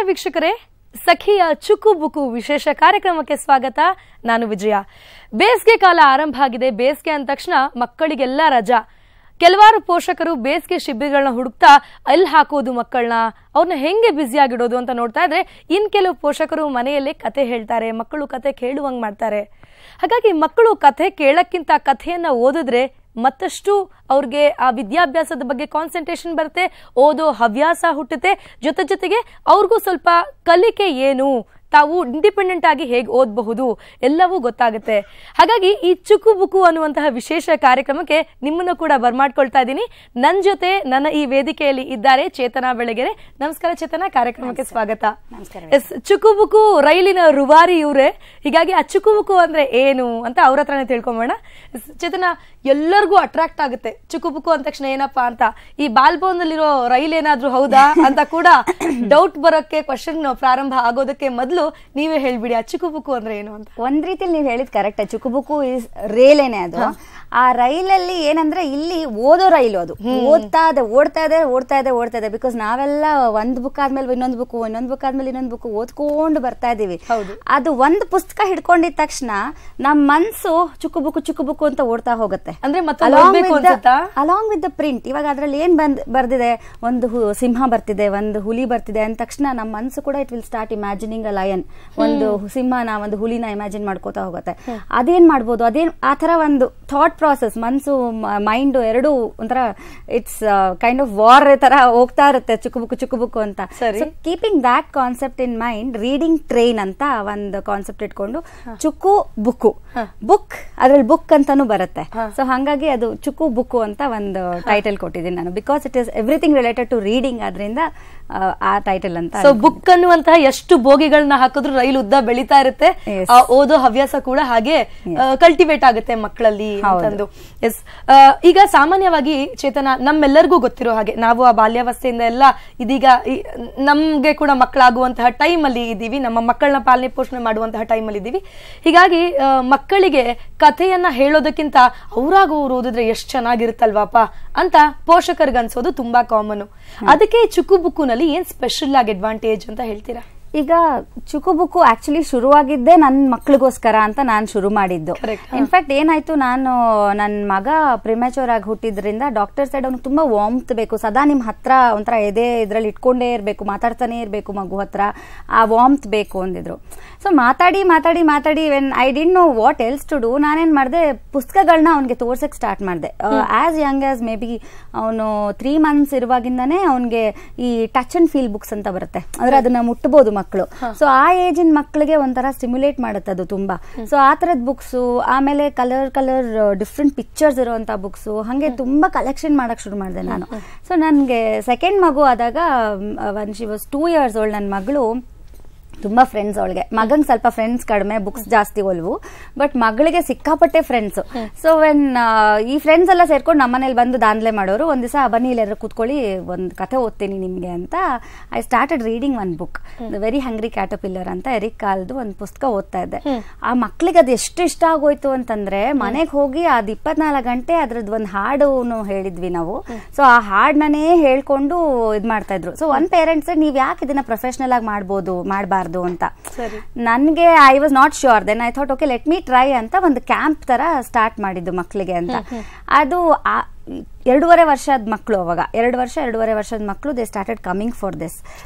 ವೀಕ್ಷಕರೇ, ಸಖಿಯ ಚುಕು ಬುಕು ವಿಶೇಷ ಕಾರ್ಯಕ್ರಮಕ್ಕೆ ಸ್ವಾಗತ. ನಾನು ವಿಜಯ. ಬೇಸಿಗೆ ಕಾಲ ಆರಂಭ ಆಗಿದೆ. ಬೇಸಿಗೆ ಅಂದ ತಕ್ಷಣ ಮಕ್ಕಳಿಗೆಲ್ಲ ರಜಾ. ಕೆಲವಾರು ಪೋಷಕರು ಬೇಸಿಗೆ ಶಿಬಿರಗಳನ್ನ ಹುಡುಕ್ತಾ ಅಲ್ಲಿ ಹಾಕೋದು ಮಕ್ಕಳನ್ನ, ಅವ್ರನ್ನ ಹೆಂಗೆ ಬ್ಯುಸಿಯಾಗಿಡೋದು ಅಂತ ನೋಡ್ತಾ ಇದ್ರೆ, ಇನ್ ಕೆಲವು ಪೋಷಕರು ಮನೆಯಲ್ಲೇ ಕತೆ ಹೇಳ್ತಾರೆ, ಮಕ್ಕಳು ಕತೆ ಕೇಳುವಂಗ್ ಮಾಡ್ತಾರೆ. ಹಾಗಾಗಿ ಮಕ್ಕಳು ಕಥೆ ಕೇಳಕ್ಕಿಂತ ಕಥೆಯನ್ನ ಓದಿದ್ರೆ ಮತ್ತಷ್ಟು ಅವ್ರಿಗೆ ಆ ವಿದ್ಯಾಭ್ಯಾಸದ ಬಗ್ಗೆ ಕಾನ್ಸಂಟ್ರೇಷನ್ ಬರುತ್ತೆ, ಓದೋ ಹವ್ಯಾಸ ಹುಟ್ಟುತ್ತೆ. ಜೊತೆಗೆ ಅವ್ರಿಗೂ ಸ್ವಲ್ಪ ಕಲಿಕೆ ಏನು, ತಾವು ಇಂಡಿಪೆಂಡೆಂಟ್ ಆಗಿ ಹೇಗೆ ಓದಬಹುದು ಎಲ್ಲವೂ ಗೊತ್ತಾಗುತ್ತೆ. ಹಾಗಾಗಿ ಈ ಚುಕು ಬುಕು ಅನ್ನುವಂತಹ ವಿಶೇಷ ಕಾರ್ಯಕ್ರಮಕ್ಕೆ ನಿಮ್ಮನ್ನು ಕೂಡ ಬರ್ಮಾಡ್ಕೊಳ್ತಾ ಇದ್ದೀನಿ. ನನ್ನ ಜೊತೆ ನನ್ನ ಈ ವೇದಿಕೆಯಲ್ಲಿ ಇದ್ದಾರೆ ಚೇತನಾ ಬೆಳಗೆರೆ. ನಮಸ್ಕಾರ ಚೇತನಾ, ಕಾರ್ಯಕ್ರಮಕ್ಕೆ ಸ್ವಾಗತ. ಎಸ್, ಚುಕು ಬುಕು ರೈಲಿನ ರೂವಾರಿ ಇವರೇ. ಹೀಗಾಗಿ ಆ ಚುಕು ಬುಕು ಅಂದ್ರೆ ಏನು ಅಂತ ಅವ್ರ ಹತ್ರನೇ ತಿಳ್ಕೊಂಬೋಣ. ಚೇತನಾ, ಎಲ್ಲರಿಗೂ ಅಟ್ರಾಕ್ಟ್ ಆಗುತ್ತೆ ಚುಕು ಬುಕು ಅಂದ ತಕ್ಷಣ ಏನಪ್ಪಾ ಅಂತ. ಈ ಬಾಲ್ಭವನದಲ್ಲಿರೋ ರೈಲ್ ಏನಾದ್ರೂ ಹೌದಾ ಅಂತ ಕೂಡ ಡೌಟ್ ಬರೋಕ್ಕೆ, ಕ್ವಶನ್ ಪ್ರಾರಂಭ ಆಗೋದಕ್ಕೆ ಮೊದಲು ನೀವೇ ಹೇಳ್ಬಿಡಿ, ಆ ಚುಕು ಬುಕು ಅಂದ್ರೆ ಏನು ಅಂತ. ಒಂದ್ ರೀತಿಲಿ ನೀವ್ ಹೇಳಿದ್ ಕರೆಕ್ಟ್. ಚುಕು ಬುಕು ಇಸ್ ರೇಲೇನೆ ಅದು. ಆ ರೈಲಲ್ಲಿ ಏನಂದ್ರೆ ಇಲ್ಲಿ ಓದೋ ರೈಲು, ಅದು ಓಡ್ತಾ ಇದೆ. ಬಿಕಾಸ್ ನಾವೆಲ್ಲ ಒಂದ್ ಬುಕ್ ಆದ್ಮೇಲೆ ಇನ್ನೊಂದು ಬುಕ್, ಇನ್ನೊಂದು ಬುಕ್ ಆದ್ಮೇಲೆ ಇನ್ನೊಂದು ಬುಕ್ ಓದ್ಕೊಂಡು ಬರ್ತಾ ಇದೀವಿ. ಅದು ಒಂದ್ ಪುಸ್ತಕ ಹಿಡ್ಕೊಂಡಿದ ತಕ್ಷಣ ನಮ್ ಮನ್ಸು ಚುಕು ಬುಕು ಅಂತ ಓಡ್ತಾ ಹೋಗುತ್ತೆ. ಅಂದ್ರೆ ಅಲಾಂಗ್ ವಿತ್ ದ ಪ್ರಿಂಟ್. ಇವಾಗ ಅದ್ರಲ್ಲಿ ಏನ್ ಬರ್ದಿದೆ, ಒಂದು ಸಿಂಹ ಬರ್ತಿದೆ, ಒಂದು ಹುಲಿ ಬರ್ತಿದೆ ಅಂದ ತಕ್ಷಣ ನಮ್ಮ ಮನ್ಸು ಕೂಡ it will start imagining a lion. ಒಂದು ಸಿಂಹನ, ಒಂದು ಹುಲಿನ ಇಮ್ಯಾಜಿನ್ ಮಾಡ್ಕೋತಾ ಹೋಗುತ್ತೆ. ಅದೇನ್ ಮಾಡ್ಬೋದು, ಆ ತರ ಒಂದು ಥಾಟ್ ಪ್ರಾಸೆಸ್, ಮನ್ಸು ಮೈಂಡ್ ಎರಡು ಒಂಥರ ಇಟ್ಸ್ ಕೈಂಡ್ ಆಫ್ ವಾರ್ ತರ ಹೋಗ್ತಾ ಇರುತ್ತೆ ಚುಕು ಬುಕು ಅಂತ. So keeping that concept in mind, reading train ಅಂತ ಒಂದು ಕಾನ್ಸೆಪ್ಟ್ ಇಟ್ಕೊಂಡು ಚುಕು ಬುಕು, ಬುಕ್ ಅದ್ರಲ್ಲಿ ಬುಕ್ ಅಂತಾನು ಬರುತ್ತೆ. ಸೊ ಹಾಗಾಗಿ ಅದು ಚುಕು ಬುಕು ಅಂತ ಒಂದು ಟೈಟಲ್ ಕೊಟ್ಟಿದ್ದೀನಿ ನಾನು. Because it is everything related to reading, ಆದ್ರಿಂದ ಆ ಟೈಟಲ್ ಅಂತ. ಸೊ ಬುಕ್ ಅನ್ನುವಂತಹ ಎಷ್ಟು ಬೋಗಿಗಳನ್ನ ಹಾಕಿದ್ರು ರೈಲು ಉದ್ದ ಬೆಳೀತಾ ಇರುತ್ತೆ. ಓದೋ ಹವ್ಯಾಸ ಕೂಡ ಹಾಗೆ ಕಲ್ಟಿವೇಟ್ ಆಗುತ್ತೆ ಮಕ್ಕಳಲ್ಲಿ ಅಂತಂದು. ಎಸ್, ಈಗ ಸಾಮಾನ್ಯವಾಗಿ ಚೇತನ, ನಮ್ಮೆಲ್ಲರಿಗೂ ಗೊತ್ತಿರೋ ಹಾಗೆ ನಾವು ಆ ಬಾಲ್ಯಾವಸ್ಥೆಯಿಂದ ಎಲ್ಲ ಇದೀಗ ನಮ್ಗೆ ಕೂಡ ಮಕ್ಕಳಾಗುವಂತಹ ಟೈಮ್ ಅಲ್ಲಿ ಇದೀವಿ, ನಮ್ಮ ಮಕ್ಕಳನ್ನ ಪಾಲನೆ ಪೋಷಣೆ ಮಾಡುವಂತಹ ಟೈಮ್ ಅಲ್ಲಿ ಇದೀವಿ. ಹೀಗಾಗಿ ಮಕ್ಕಳಿಗೆ ಕಥೆಯನ್ನ ಹೇಳೋದಕ್ಕಿಂತ ಅವ್ರಾಗ ಅವ್ರು ಓದಿದ್ರೆ ಎಷ್ಟು ಚೆನ್ನಾಗಿರುತ್ತಲ್ವಾಪ ಅಂತ ಪೋಷಕರಿಗೆ ಅನ್ಸೋದು ತುಂಬಾ ಕಾಮನ್. ಅದಕ್ಕೆ ಚುಕು ಬುಕ್ಕುನಲ್ಲಿ ಏನ್ ಸ್ಪೆಷಲ್ ಆಗಿ ಅಡ್ವಾಂಟೇಜ್ ಅಂತ ಹೇಳ್ತೀರಾ? ಈಗ ಚುಕು ಬುಕ್ಕು ಆಕ್ಚುಲಿ ಶುರುವಾಗಿದ್ದೆ ನನ್ನ ಮಕ್ಳಿಗೋಸ್ಕರ ಅಂತ ನಾನು ಶುರು ಮಾಡಿದ್ದು. ಇನ್ಫ್ಯಾಕ್ಟ್ ಏನಾಯ್ತು, ನಾನು ನನ್ನ ಮಗ ಪ್ರಿಮ್ಯಾಚೂರ್ ಆಗಿ ಹುಟ್ಟಿದ್ರಿಂದ ಡಾಕ್ಟರ್ ಸೈಡ್ ಅವ್ನಿಗೆ ತುಂಬಾ ವಾರ್ಮ್ತ್ ಬೇಕು, ಸದಾ ನಿಮ್ ಹತ್ರ ಒಂಥರ ಇದ್ರಲ್ಲಿ ಇಟ್ಕೊಂಡೇ ಇರ್ಬೇಕು, ಮಾತಾಡ್ತಾನೆ ಇರ್ಬೇಕು ಮಗು ಹತ್ರ, ಆ ವಾರ್ಮ್ತ್ ಬೇಕು ಅಂದಿದ್ರು. ಸೊ ಮಾತಾಡಿ when I didn't know what else to do, ನಾನೇನ್ ಮಾಡಿದೆ, ಪುಸ್ತಕಗಳನ್ನ ಅವ್ನಿಗೆ ತೋರ್ಸಕ್ ಸ್ಟಾರ್ಟ್ ಮಾಡಿದೆ. As young as maybe ಅವನು 3 months ಇರುವಾಗಿಂದಾನೇ ಅವನಿಗೆ ಈ ಟಚ್ ಅಂಡ್ ಫೀಲ್ ಬುಕ್ಸ್ ಅಂತ ಬರುತ್ತೆ, ಅಂದ್ರೆ ಅದನ್ನ ಮುಟ್ಟಬಹುದು ಮಕ್ಕಳು. ಸೊ ಆ ಏಜಿನ ಮಕ್ಕಳಿಗೆ ಒಂಥರ ಸ್ಟಿಮ್ಯುಲೇಟ್ ಮಾಡುತ್ತೆ ಅದು ತುಂಬಾ. ಸೊ ಆ ತರದ ಬುಕ್ಸ್, ಆಮೇಲೆ ಕಲರ್ ಡಿಫ್ರೆಂಟ್ ಪಿಕ್ಚರ್ಸ್ ಇರುವಂತ ಬುಕ್ಸ್, ಹಂಗೆ ತುಂಬಾ ಕಲೆಕ್ಷನ್ ಮಾಡಕ್ ಶುರು ಮಾಡಿದೆ ನಾನು. ಸೊ ನನ್ಗೆ ಸೆಕೆಂಡ್ ಮಗು ಆದಾಗ, when she was 2 years old, ನನ್ನ ಮಗಳು ತುಂಬಾ ಫ್ರೆಂಡ್ಸ್. ಅವಳಿಗೆ, ಮಗಂಗ್ ಸ್ವಲ್ಪ ಫ್ರೆಂಡ್ಸ್ ಕಡಿಮೆ, ಬುಕ್ಸ್ ಜಾಸ್ತಿ ಒಲ್ವು, ಬಟ್ ಮಗಳಿಗೆ ಸಿಕ್ಕಾಪಟ್ಟೆ friends. So when he friends ಎಲ್ಲ ಸೇರ್ಕೊಂಡು ನಮ್ಮನೇಲಿ ಬಂದು ದಾಂದ್ಲೆ ಮಾಡೋರು. ಒಂದ್ ದಿವಸ ಬನ್ನಿ ಎಲ್ಲರೂ ಕೂತ್ಕೊಳ್ಳಿ, ಒಂದ್ ಕಥೆ ಓದ್ತೀನಿ ನಿಮ್ಗೆ ಅಂತ I started reading one book, the very hungry caterpillar ಅಂತ ಎರಿಕ್ ಕಾಲ್ದು ಒಂದು ಪುಸ್ತಕ ಓದ್ತಾ ಇದ್ದೆ. ಆ ಮಕ್ಳಿಗೆ ಅದು ಎಷ್ಟು ಇಷ್ಟ ಆಗೋಯ್ತು ಅಂತಂದ್ರೆ, ಮನೆಗೆ ಹೋಗಿ ಅದ್ 24 ಗಂಟೆ ಅದ್ರದ್ದು ಒಂದು ಹಾಡು ಹೇಳಿದ್ವಿ ನಾವು. ಸೊ ಆ ಹಾಡ್ನೇ ಹೇಳ್ಕೊಂಡು ಇದ್ ಮಾಡ್ತಾ ಇದ್ರು. ಸೊ ಒಂದ್ ಪೇರೆಂಟ್ಸ್, ನೀವ್ ಯಾಕೆ ಇದನ್ನ ಪ್ರೊಫೆಷನಲ್ ಆಗಿ ಮಾಡಬಾರ್ದು ಅಂತ. ನನ್ಗೆ I was not sure. Then I thought okay, let me try ಅಂತ ಒಂದು ಕ್ಯಾಂಪ್ ತರ ಸ್ಟಾರ್ಟ್ ಮಾಡಿದ್ದು ಮಕ್ಕಳಿಗೆ ಅಂತ. ಅದು 2.5 ವರ್ಷದ ಮಕ್ಕಳು, ಅವಾಗ 2.5 ವರ್ಷದ ಮಕ್ಕಳು, they started coming for this.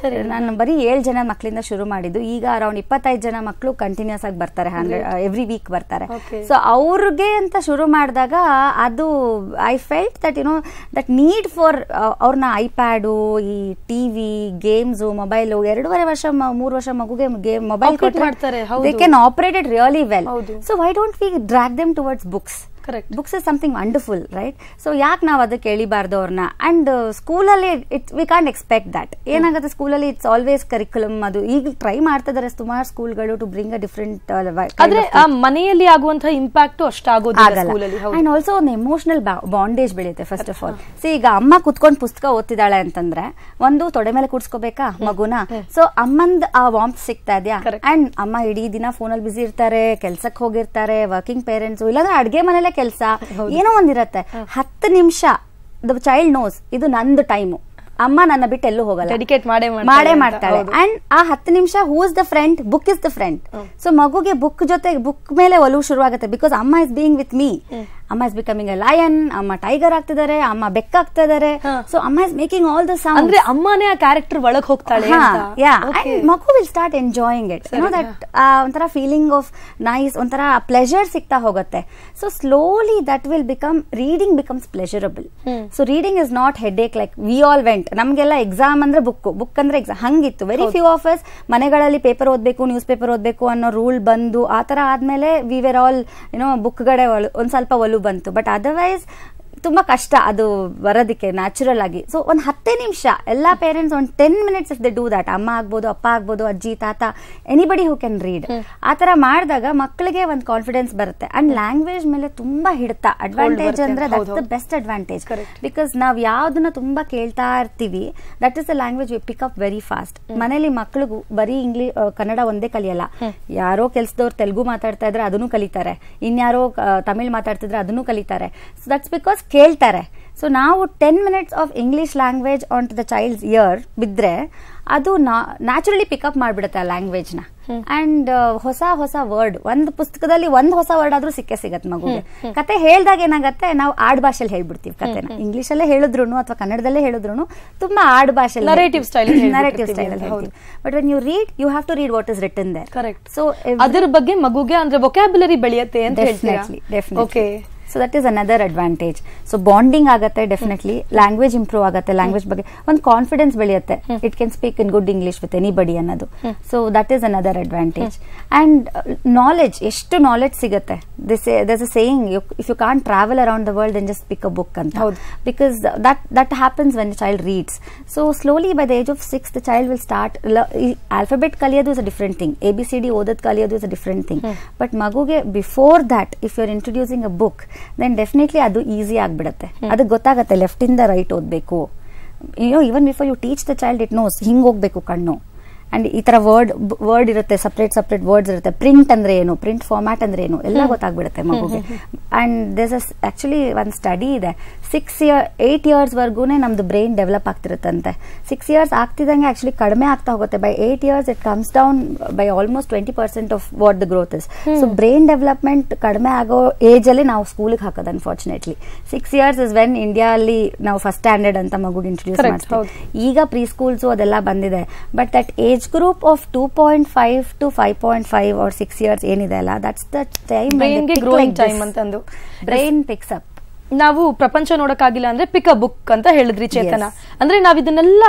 ನಾನು ಬರೀ 7 ಜನ ಮಕ್ಕಳಿಂದ ಶುರು ಮಾಡಿದ್ದು. ಈಗ ಅರೌಂಡ್ 25 ಜನ ಮಕ್ಕಳು ಕಂಟಿನ್ಯೂಸ್ ಆಗಿ ಬರ್ತಾರೆ, ಎವ್ರಿ ವೀಕ್ ಬರ್ತಾರೆ. ಸೊ ಅವ್ರಿಗೆ ಅಂತ ಶುರು ಮಾಡಿದಾಗ ಅದು I felt that that need for ಅವ್ರನ್ನ ಐಪ್ಯಾಡು, ಈ ಟಿವಿ, ಗೇಮ್ಸ್, ಮೊಬೈಲ್. 2.5 ವರ್ಷ 3 ವರ್ಷ ಮಗುಗೆ ಮೊಬೈಲ್ ಕೊಟ್ಟರೆ they can operate it really well. So why don't we drag them towards books? Books is something wonderful, right? So ಯಾಕೆ ನಾವು ಅದಕ್ಕೆ ಎಳಿಬಾರ್ದು ಅವ್ರನ್ನ? ಅಂಡ್ ಸ್ಕೂಲಲ್ಲಿ ವಿ ಕಾಂಟ್ ಎಕ್ಸ್ಪೆಕ್ಟ್ ದಟ್. ಏನಾಗುತ್ತೆ, ಸ್ಕೂಲಲ್ಲಿ ಇಟ್ಸ್ ಆಲ್ವೇಸ್ ಕರಿಕ್ಯುಲಮ್. ಅದು ಈಗ ಟ್ರೈ ಮಾಡ್ತಾ ಇದಾರೆ ಸುಮಾರು ಸ್ಕೂಲ್ಗಳು ಟು ಬ್ರಿಂಗ್ ಅ ಡಿಫ್ರೆಂಟ್. ಆದ್ರೆ ಮನೆಯಲ್ಲಿ ಆಗುವಂತಹ ಇಂಪ್ಯಾಕ್ಟ್ ಅಷ್ಟಾಗೋದಿಲ್ಲ. ಅಂಡ್ ಆಲ್ಸೋ ಒಂದು ಎಮೋಷನಲ್ ಬಾಂಡೇಜ್ ಬೆಳೆಯುತ್ತೆ. ಫಸ್ಟ್ ಆಫ್ ಆಲ್, ಸೊ ಈಗ ಅಮ್ಮ ಕುತ್ಕೊಂಡು ಪುಸ್ತಕ ಓದ್ತಿದ್ದಾಳೆ ಅಂತಂದ್ರೆ, ಒಂದು ತೊಡೆ ಮೇಲೆ ಕೂಡ್ಸ್ಕೋಬೇಕಾ ಮಗುನ? ಸೊ ಅಮ್ಮಂದ್ ಆ ವಾರ್ಮ್ತ್ ಸಿಗ್ತಾ ಇದೆಯಾ? ಅಂಡ್ ಅಮ್ಮ ಇಡೀ ದಿನ ಫೋನಲ್ಲಿ ಬಿಸಿ ಇರ್ತಾರೆ, ಕೆಲ್ಸಕ್ಕೆ ಹೋಗಿರ್ತಾರೆ, ವರ್ಕಿಂಗ್ ಪೇರೆಂಟ್ಸ್, ಇಲ್ಲಾಂದ್ರೆ ಅಡ್ಗೆ ಮನೇಲೆ ಕೆಲಸ ಏನೋ ಒಂದಿರತ್ತೆ. 10 ನಿಮಿಷ ದ ಚೈಲ್ಡ್ ನೋಸ್ ಇದು ನಂದು ಟೈಮು, ಅಮ್ಮ ನನ್ನ ಬಿಟ್ಟು ಎಲ್ಲೂ ಹೋಗಲ್ಲ, ಡೆಡಿಕೇಟ್ ಮಾಡೇ ಮಾಡ್ತಾಳೆ. ಅಂಡ್ ಆ 10 ನಿಮಿಷ who is the friend, book is the friend. So ಮಗುಗೆ ಬುಕ್ ಜೊತೆ ಬುಕ್ ಮೇಲೆ ಒಲವು ಶುರುವಾಗುತ್ತೆ. ಬಿಕಾಸ್ ಅಮ್ಮ ಇಸ್ ಬೀಯಿಂಗ್ ವಿತ್ ಮೀ. ಅಮ್ಮ ಇಸ್ ಬಿಕಮಿಂಗ್ ಎ ಲಯನ್, ಅಮ್ಮ ಟೈಗರ್ ಆಗ್ತಿದ್ದಾರೆ, ಅಮ್ಮ ಬೆಕ್ಕ ಆಗ್ತಿದ್ದಾರೆ. ಸೊ ಅಮ್ಮ is making all the sound. ಅಂದ್ರೆ ಅಮ್ಮನೇ ಆ ಕ್ಯಾರೆಕ್ಟರ್ ಒಳಗೆ ಹೋಗ್ತಾಳೆ. ಮಗು will start enjoying it. You know that ಒಂಥರ ಫೀಲಿಂಗ್ ಆಫ್ ನೈಸ್, ಒಂಥರ ಪ್ಲೆಜರ್ ಸಿಗ್ತಾ ಹೋಗುತ್ತೆ. So slowly that will become, reading becomes pleasurable. So reading is not headache like we all went. ನಮ್ಗೆಲ್ಲ ಎಕ್ಸಾಮ್ ಅಂದ್ರೆ book ಅಂದ್ರೆ exam ಹಂಗಿತ್ತು. Very few of us ಮನೆಗಳಲ್ಲಿ paper ಓದ್ಬೇಕು, ನ್ಯೂಸ್ ಪೇಪರ್ ಓದ್ಬೇಕು ಅನ್ನೋ ರೂಲ್ ಬಂದು ಆ ತರ ಆದ್ಮೇಲೆ we were all you know book ಗಡೆ ಒಂದ್ ಸ್ವಲ್ಪ ಒಲು ಬಂತು. ಬಟ್ ಅದರ್ವೈಸ್ ತುಂಬಾ ಕಷ್ಟ ಅದು ಬರೋದಕ್ಕೆ ನ್ಯಾಚುರಲ್ ಆಗಿ. ಸೊ ಒಂದ್ 10 ನಿಮಿಷ ಎಲ್ಲಾ ಪೇರೆಂಟ್ಸ್ ಒಂದು 10 minutes if they do that, ಅಮ್ಮ ಆಗ್ಬೋದು, ಅಪ್ಪ ಆಗ್ಬೋದು, ಅಜ್ಜಿ, ತಾತ, ಎನಿಬಡಿ ಹೂ ಕ್ಯಾನ್ ರೀಡ್, ಆ ತರ ಮಾಡಿದಾಗ ಮಕ್ಕಳಿಗೆ ಒಂದು ಕಾನ್ಫಿಡೆನ್ಸ್ ಬರುತ್ತೆ. ಅಂಡ್ ಲ್ಯಾಂಗ್ವೇಜ್ ಮೇಲೆ ತುಂಬಾ ಹಿಡಿತಾ ಅಡ್ವಾಂಟೇಜ್ ಅಂದ್ರೆ that's the best advantage. Because ನಾವ್ ಯಾವ್ದನ್ನ ತುಂಬಾ ಕೇಳ್ತಾ ಇರ್ತೀವಿ, that is the language V pick up very fast. ಮನೇಲಿ ಮಕ್ಕಳಿಗೂ ಬರೀ ಕನ್ನಡ ಒಂದೇ ಕಲಿಯಲ್ಲ. ಯಾರೋ ಕೆಲ್ಸದವ್ರು ತೆಲುಗು ಮಾತಾಡ್ತಾ ಇದ್ರೆ ಅದನ್ನು ಕಲಿತಾರೆ, ಇನ್ಯಾರೋ ತಮಿಳ್ ಮಾತಾಡ್ತಿದ್ರೆ ಅದನ್ನು ಕಲಿತಾರೆ. ಸೊ ದಟ್ಸ್ ಬಿಕಾಸ್ ಕೇಳ್ತಾರೆ. ಸೊ ನಾವು 10 minutes of English language on to the child's ear ಬಿದ್ರೆ ಅದು ನ್ಯಾಚುರಲಿ ಪಿಕಪ್ ಮಾಡ್ಬಿಡುತ್ತೆ ಆ ಲ್ಯಾಂಗ್ವೇಜ್ ನ. ಅಂಡ್ ಹೊಸ ಹೊಸ ವರ್ಡ್, ಒಂದು ಪುಸ್ತಕದಲ್ಲಿ ಒಂದು ಹೊಸ ವರ್ಡ್ ಆದ್ರೂ ಸಿಗತ್ತೆ ಮಗುಗೆ. ಕತೆ ಹೇಳ್ದಾಗ ಏನಾಗತ್ತೆ, ನಾವು ಆಡ್ ಭಾಷೆಯಲ್ಲಿ ಹೇಳ್ಬಿಡ್ತೀವಿ ಕತೆನ. ಇಂಗ್ಲಿಷ್ ಅಲ್ಲೇ ಹೇಳಿದ್ರು ಅಥವಾ ಕನ್ನಡದಲ್ಲೇ ಹೇಳಿದ್ರು ತುಂಬಾ ಆಡ್ ಭಾಷೆ ನರೇಟಿವ್ ಸ್ಟೈಲ್ ಹೇಳ್ತೀವಿ. But when you read, you have to read what is written there. Correct. So ಅದರ ಬಗ್ಗೆ ಮಗುಗೆ ಅಂದ್ರೆ ವೊಕ್ಯಾಬ್ಯುಲರಿ ಬೆಳೆಯುತ್ತೆ ಅಂತ ಹೇಳ್ತೀರಾ? Okay. So that is another advantage. So bonding ಆಗತ್ತೆ, ಡೆಫಿನೆಟ್ಲಿ ಲ್ಯಾಂಗ್ವೇಜ್ ಇಂಪ್ರೂವ್ ಆಗುತ್ತೆ, ಲ್ಯಾಂಗ್ವೇಜ್ ಬಗ್ಗೆ ಒಂದು ಕಾನ್ಫಿಡೆನ್ಸ್ ಬೆಳೆಯುತ್ತೆ. It can speak in good English with anybody ಅನ್ನೋದು. So that is another advantage. And knowledge, ಎಷ್ಟು ನಾಲೆಜ್ ಸಿಗುತ್ತೆ. there's a saying, if you can't travel around the world then just pick a book ಅಂತ. Because that happens when the child reads. So slowly by the age of 6 the child will start alphabet ಕಲಿಯೋದು is a different thing, ABCD ಓದೋದು ಕಲಿಯೋದು is a different thing. But ಮಗುಗೆ before that if you're introducing a book then definitely ಅದು easy ಆಗ್ಬಿಡುತ್ತೆ. ಅದಕ್ಕೆ ಗೊತ್ತಾಗತ್ತೆ left ಇಂದ right ಓದ್ಬೇಕು. even before you teach the child it knows ಹಿಂಗ್ ಹೋಗ್ಬೇಕು ಕಣ್ಣು. ಅಂಡ್ ಈ ತರ ವರ್ಡ್ ಇರುತ್ತೆ, ಸಪ್ರೇಟ್ ವರ್ಡ್ಸ್ ಇರುತ್ತೆ. ಪ್ರಿಂಟ್ ಅಂದ್ರೆ ಏನು, ಪ್ರಿಂಟ್ ಫಾರ್ಮ್ಯಾಟ್ ಅಂದ್ರೆ ಏನು, ಎಲ್ಲ ಗೊತ್ತಾಗ್ಬಿಡುತ್ತೆ ಮಗುಗೆ. ಅಂಡ್ ದೇರ್ಸ್ ಆಕ್ಚುಲಿ ಒಂದು ಸ್ಟಡಿ ಇದೆ, 8 years ವರ್ಗೂನೆ ನಮ್ದು ಬ್ರೈನ್ ಡೆವಲಪ್ ಆಗ್ತಿರುತ್ತಂತೆ. 6 years ಆಗ್ತಿದಂಗೆ ಆಕ್ಚುಲಿ ಕಡಿಮೆ ಆಗ್ತಾ ಹೋಗುತ್ತೆ. By 8 years it comes down by almost 20% of what the growth is. So brain development ಕಡಿಮೆ ಆಗೋ ಏಜ್ ಅಲ್ಲಿ ನಾವು ಸ್ಕೂಲ್ಗೆ ಹಾಕೋದು unfortunately. 6 years is when India ಅಲ್ಲಿ ನಾವು ಫಸ್ಟ್ ಸ್ಟ್ಯಾಂಡರ್ಡ್ ಅಂತ ಮಗುಗೆ ಇಂಟ್ರೊಡ್ಯೂಸ್ ಮಾಡ್ತೀವಿ. ಈಗ ಪ್ರೀ ಸ್ಕೂಲ್ಸ್ ಅದೆಲ್ಲ ಬಂದಿದೆ. But that age group of 2.5 to 5.5 or 6 years ಏನಿದೆ ಅಲ್ಲ, that's the time brain ಗೆ growing time ಅಂತಂದು brain picks up. ನಾವು ಪ್ರಪಂಚ ನೋಡಕ್ಕಾಗಿಲ್ಲ ಅಂದ್ರೆ ಪಿಕ್ ಅ ಬುಕ್ ಅಂತ ಹೇಳಿದ್ರಿ ಚೇತನ. ಅಂದ್ರೆ ನಾವ್ ಇದನ್ನೆಲ್ಲ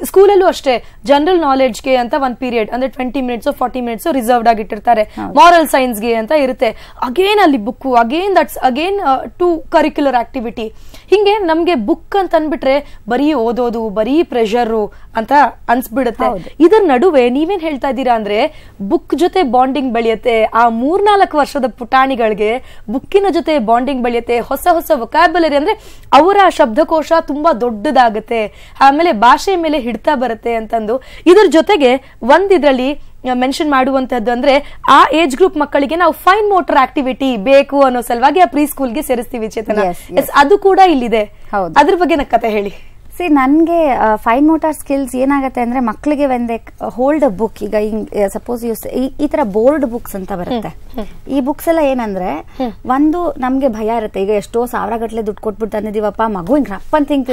ಸ್ಕೂಲಲ್ಲೂ ಅಷ್ಟೇ ಜನರಲ್ ನಾಲೆಡ್ಜ್ಗೆ ಅಂತ ಒಂದ್ ಪೀರಿಯಡ್ ಅಂದ್ರೆ 20 minutes 40 minutes ರಿಸರ್ವ್ಡ್ ಆಗಿಟ್ಟಿರ್ತಾರೆ. ಮಾರಲ್ ಸೈನ್ಸ್ಗೆ ಅಂತ ಇರುತ್ತೆ. ಅಗೇನ್ ಅಲ್ಲಿ book, again that's again to curricular activity. ಹಿಂಗೆ ನಮ್ಗೆ ಬುಕ್ ಅಂತ ಅಂದ್ಬಿಟ್ರೆ ಬರೀ ಓದೋದು, ಬರೀ ಪ್ರೆಷರ್ ಅಂತ ಅನ್ಸ್ಬಿಡುತ್ತೆ. ಇದರ ನಡುವೆ ನೀವೇನ್ ಹೇಳ್ತಾ ಇದ್ದೀರಾ ಅಂದ್ರೆ ಬುಕ್ ಜೊತೆ ಬಾಂಡಿಂಗ್ ಬೆಳೆಯುತ್ತೆ. ಆ 3-4 ವರ್ಷದ ಪುಟಾಣಿಗಳಿಗೆ ಬುಕ್ಕಿನ ಜೊತೆ ಬಾಂಡಿಂಗ್ ಬೆಳೆಯುತ್ತೆ. ಹೊಸ ಹೊಸ ವೊಕ್ಯಾಬ್ಯುಲರಿ ಅಂದ್ರೆ ಅವರ ಶಬ್ದಕೋಶ ತುಂಬಾ ದೊಡ್ಡದಾಗುತ್ತೆ. ಆಮೇಲೆ ಭಾಷೆ ಮೇಲೆ ಹಿಡ್ತಾ ಬರುತ್ತೆ ಅಂತಂದು. ಇದ್ರ ಜೊತೆಗೆ ಇದ್ರಲ್ಲಿ ಮೆನ್ಷನ್ ಮಾಡುವಂತದ್ದು ಅಂದ್ರೆ ಆ ಏಜ್ ಗ್ರೂಪ್ ಮಕ್ಕಳಿಗೆ ನಾವು ಫೈನ್ ಮೋಟರ್ ಆಕ್ಟಿವಿಟಿ ಬೇಕು ಅನ್ನೋ ಸಲುವಾಗಿ ಆ ಪ್ರೀ ಸ್ಕೂಲ್ಗೆ ಸೇರಿಸ್ತೀವಿ ಚೇತನ. ಅದು ಕೂಡ ಇಲ್ಲಿದೆ, ಅದ್ರ ಬಗ್ಗೆ ನನ್ನ ಕತೆ ಹೇಳಿ. ನನ್ಗೆ ಫೈನ್ ಮೋಟಾರ್ ಸ್ಕಿಲ್ಸ್ ಏನಾಗತ್ತೆ ಅಂದ್ರೆ ಮಕ್ಕಳಿಗೆ ವೆಂದೆ ಹೋಲ್ಡ್ ಅ ಬುಕ್, ಈಗ ಸಪೋಸ್ ಈ ತರ ಬೋರ್ಡ್ ಬುಕ್ಸ್ ಅಂತ ಬರುತ್ತೆ. ಈ ಬುಕ್ಸ್ ಎಲ್ಲ ಏನಂದ್ರೆ ಒಂದು ನಮ್ಗೆ ಭಯ ಇರುತ್ತೆ, ಈಗ ಎಷ್ಟೋ 1000 ಗಟ್ಟಲೆ ದುಡ್ಡು ಕೊಟ್ಬಿಟ್ಟು ತಂದಿದೀವಪ್ಪ, ಮಗು ಹಿಂಗ್ ರಪ್ ಅಂತ ಹಿಂಗ್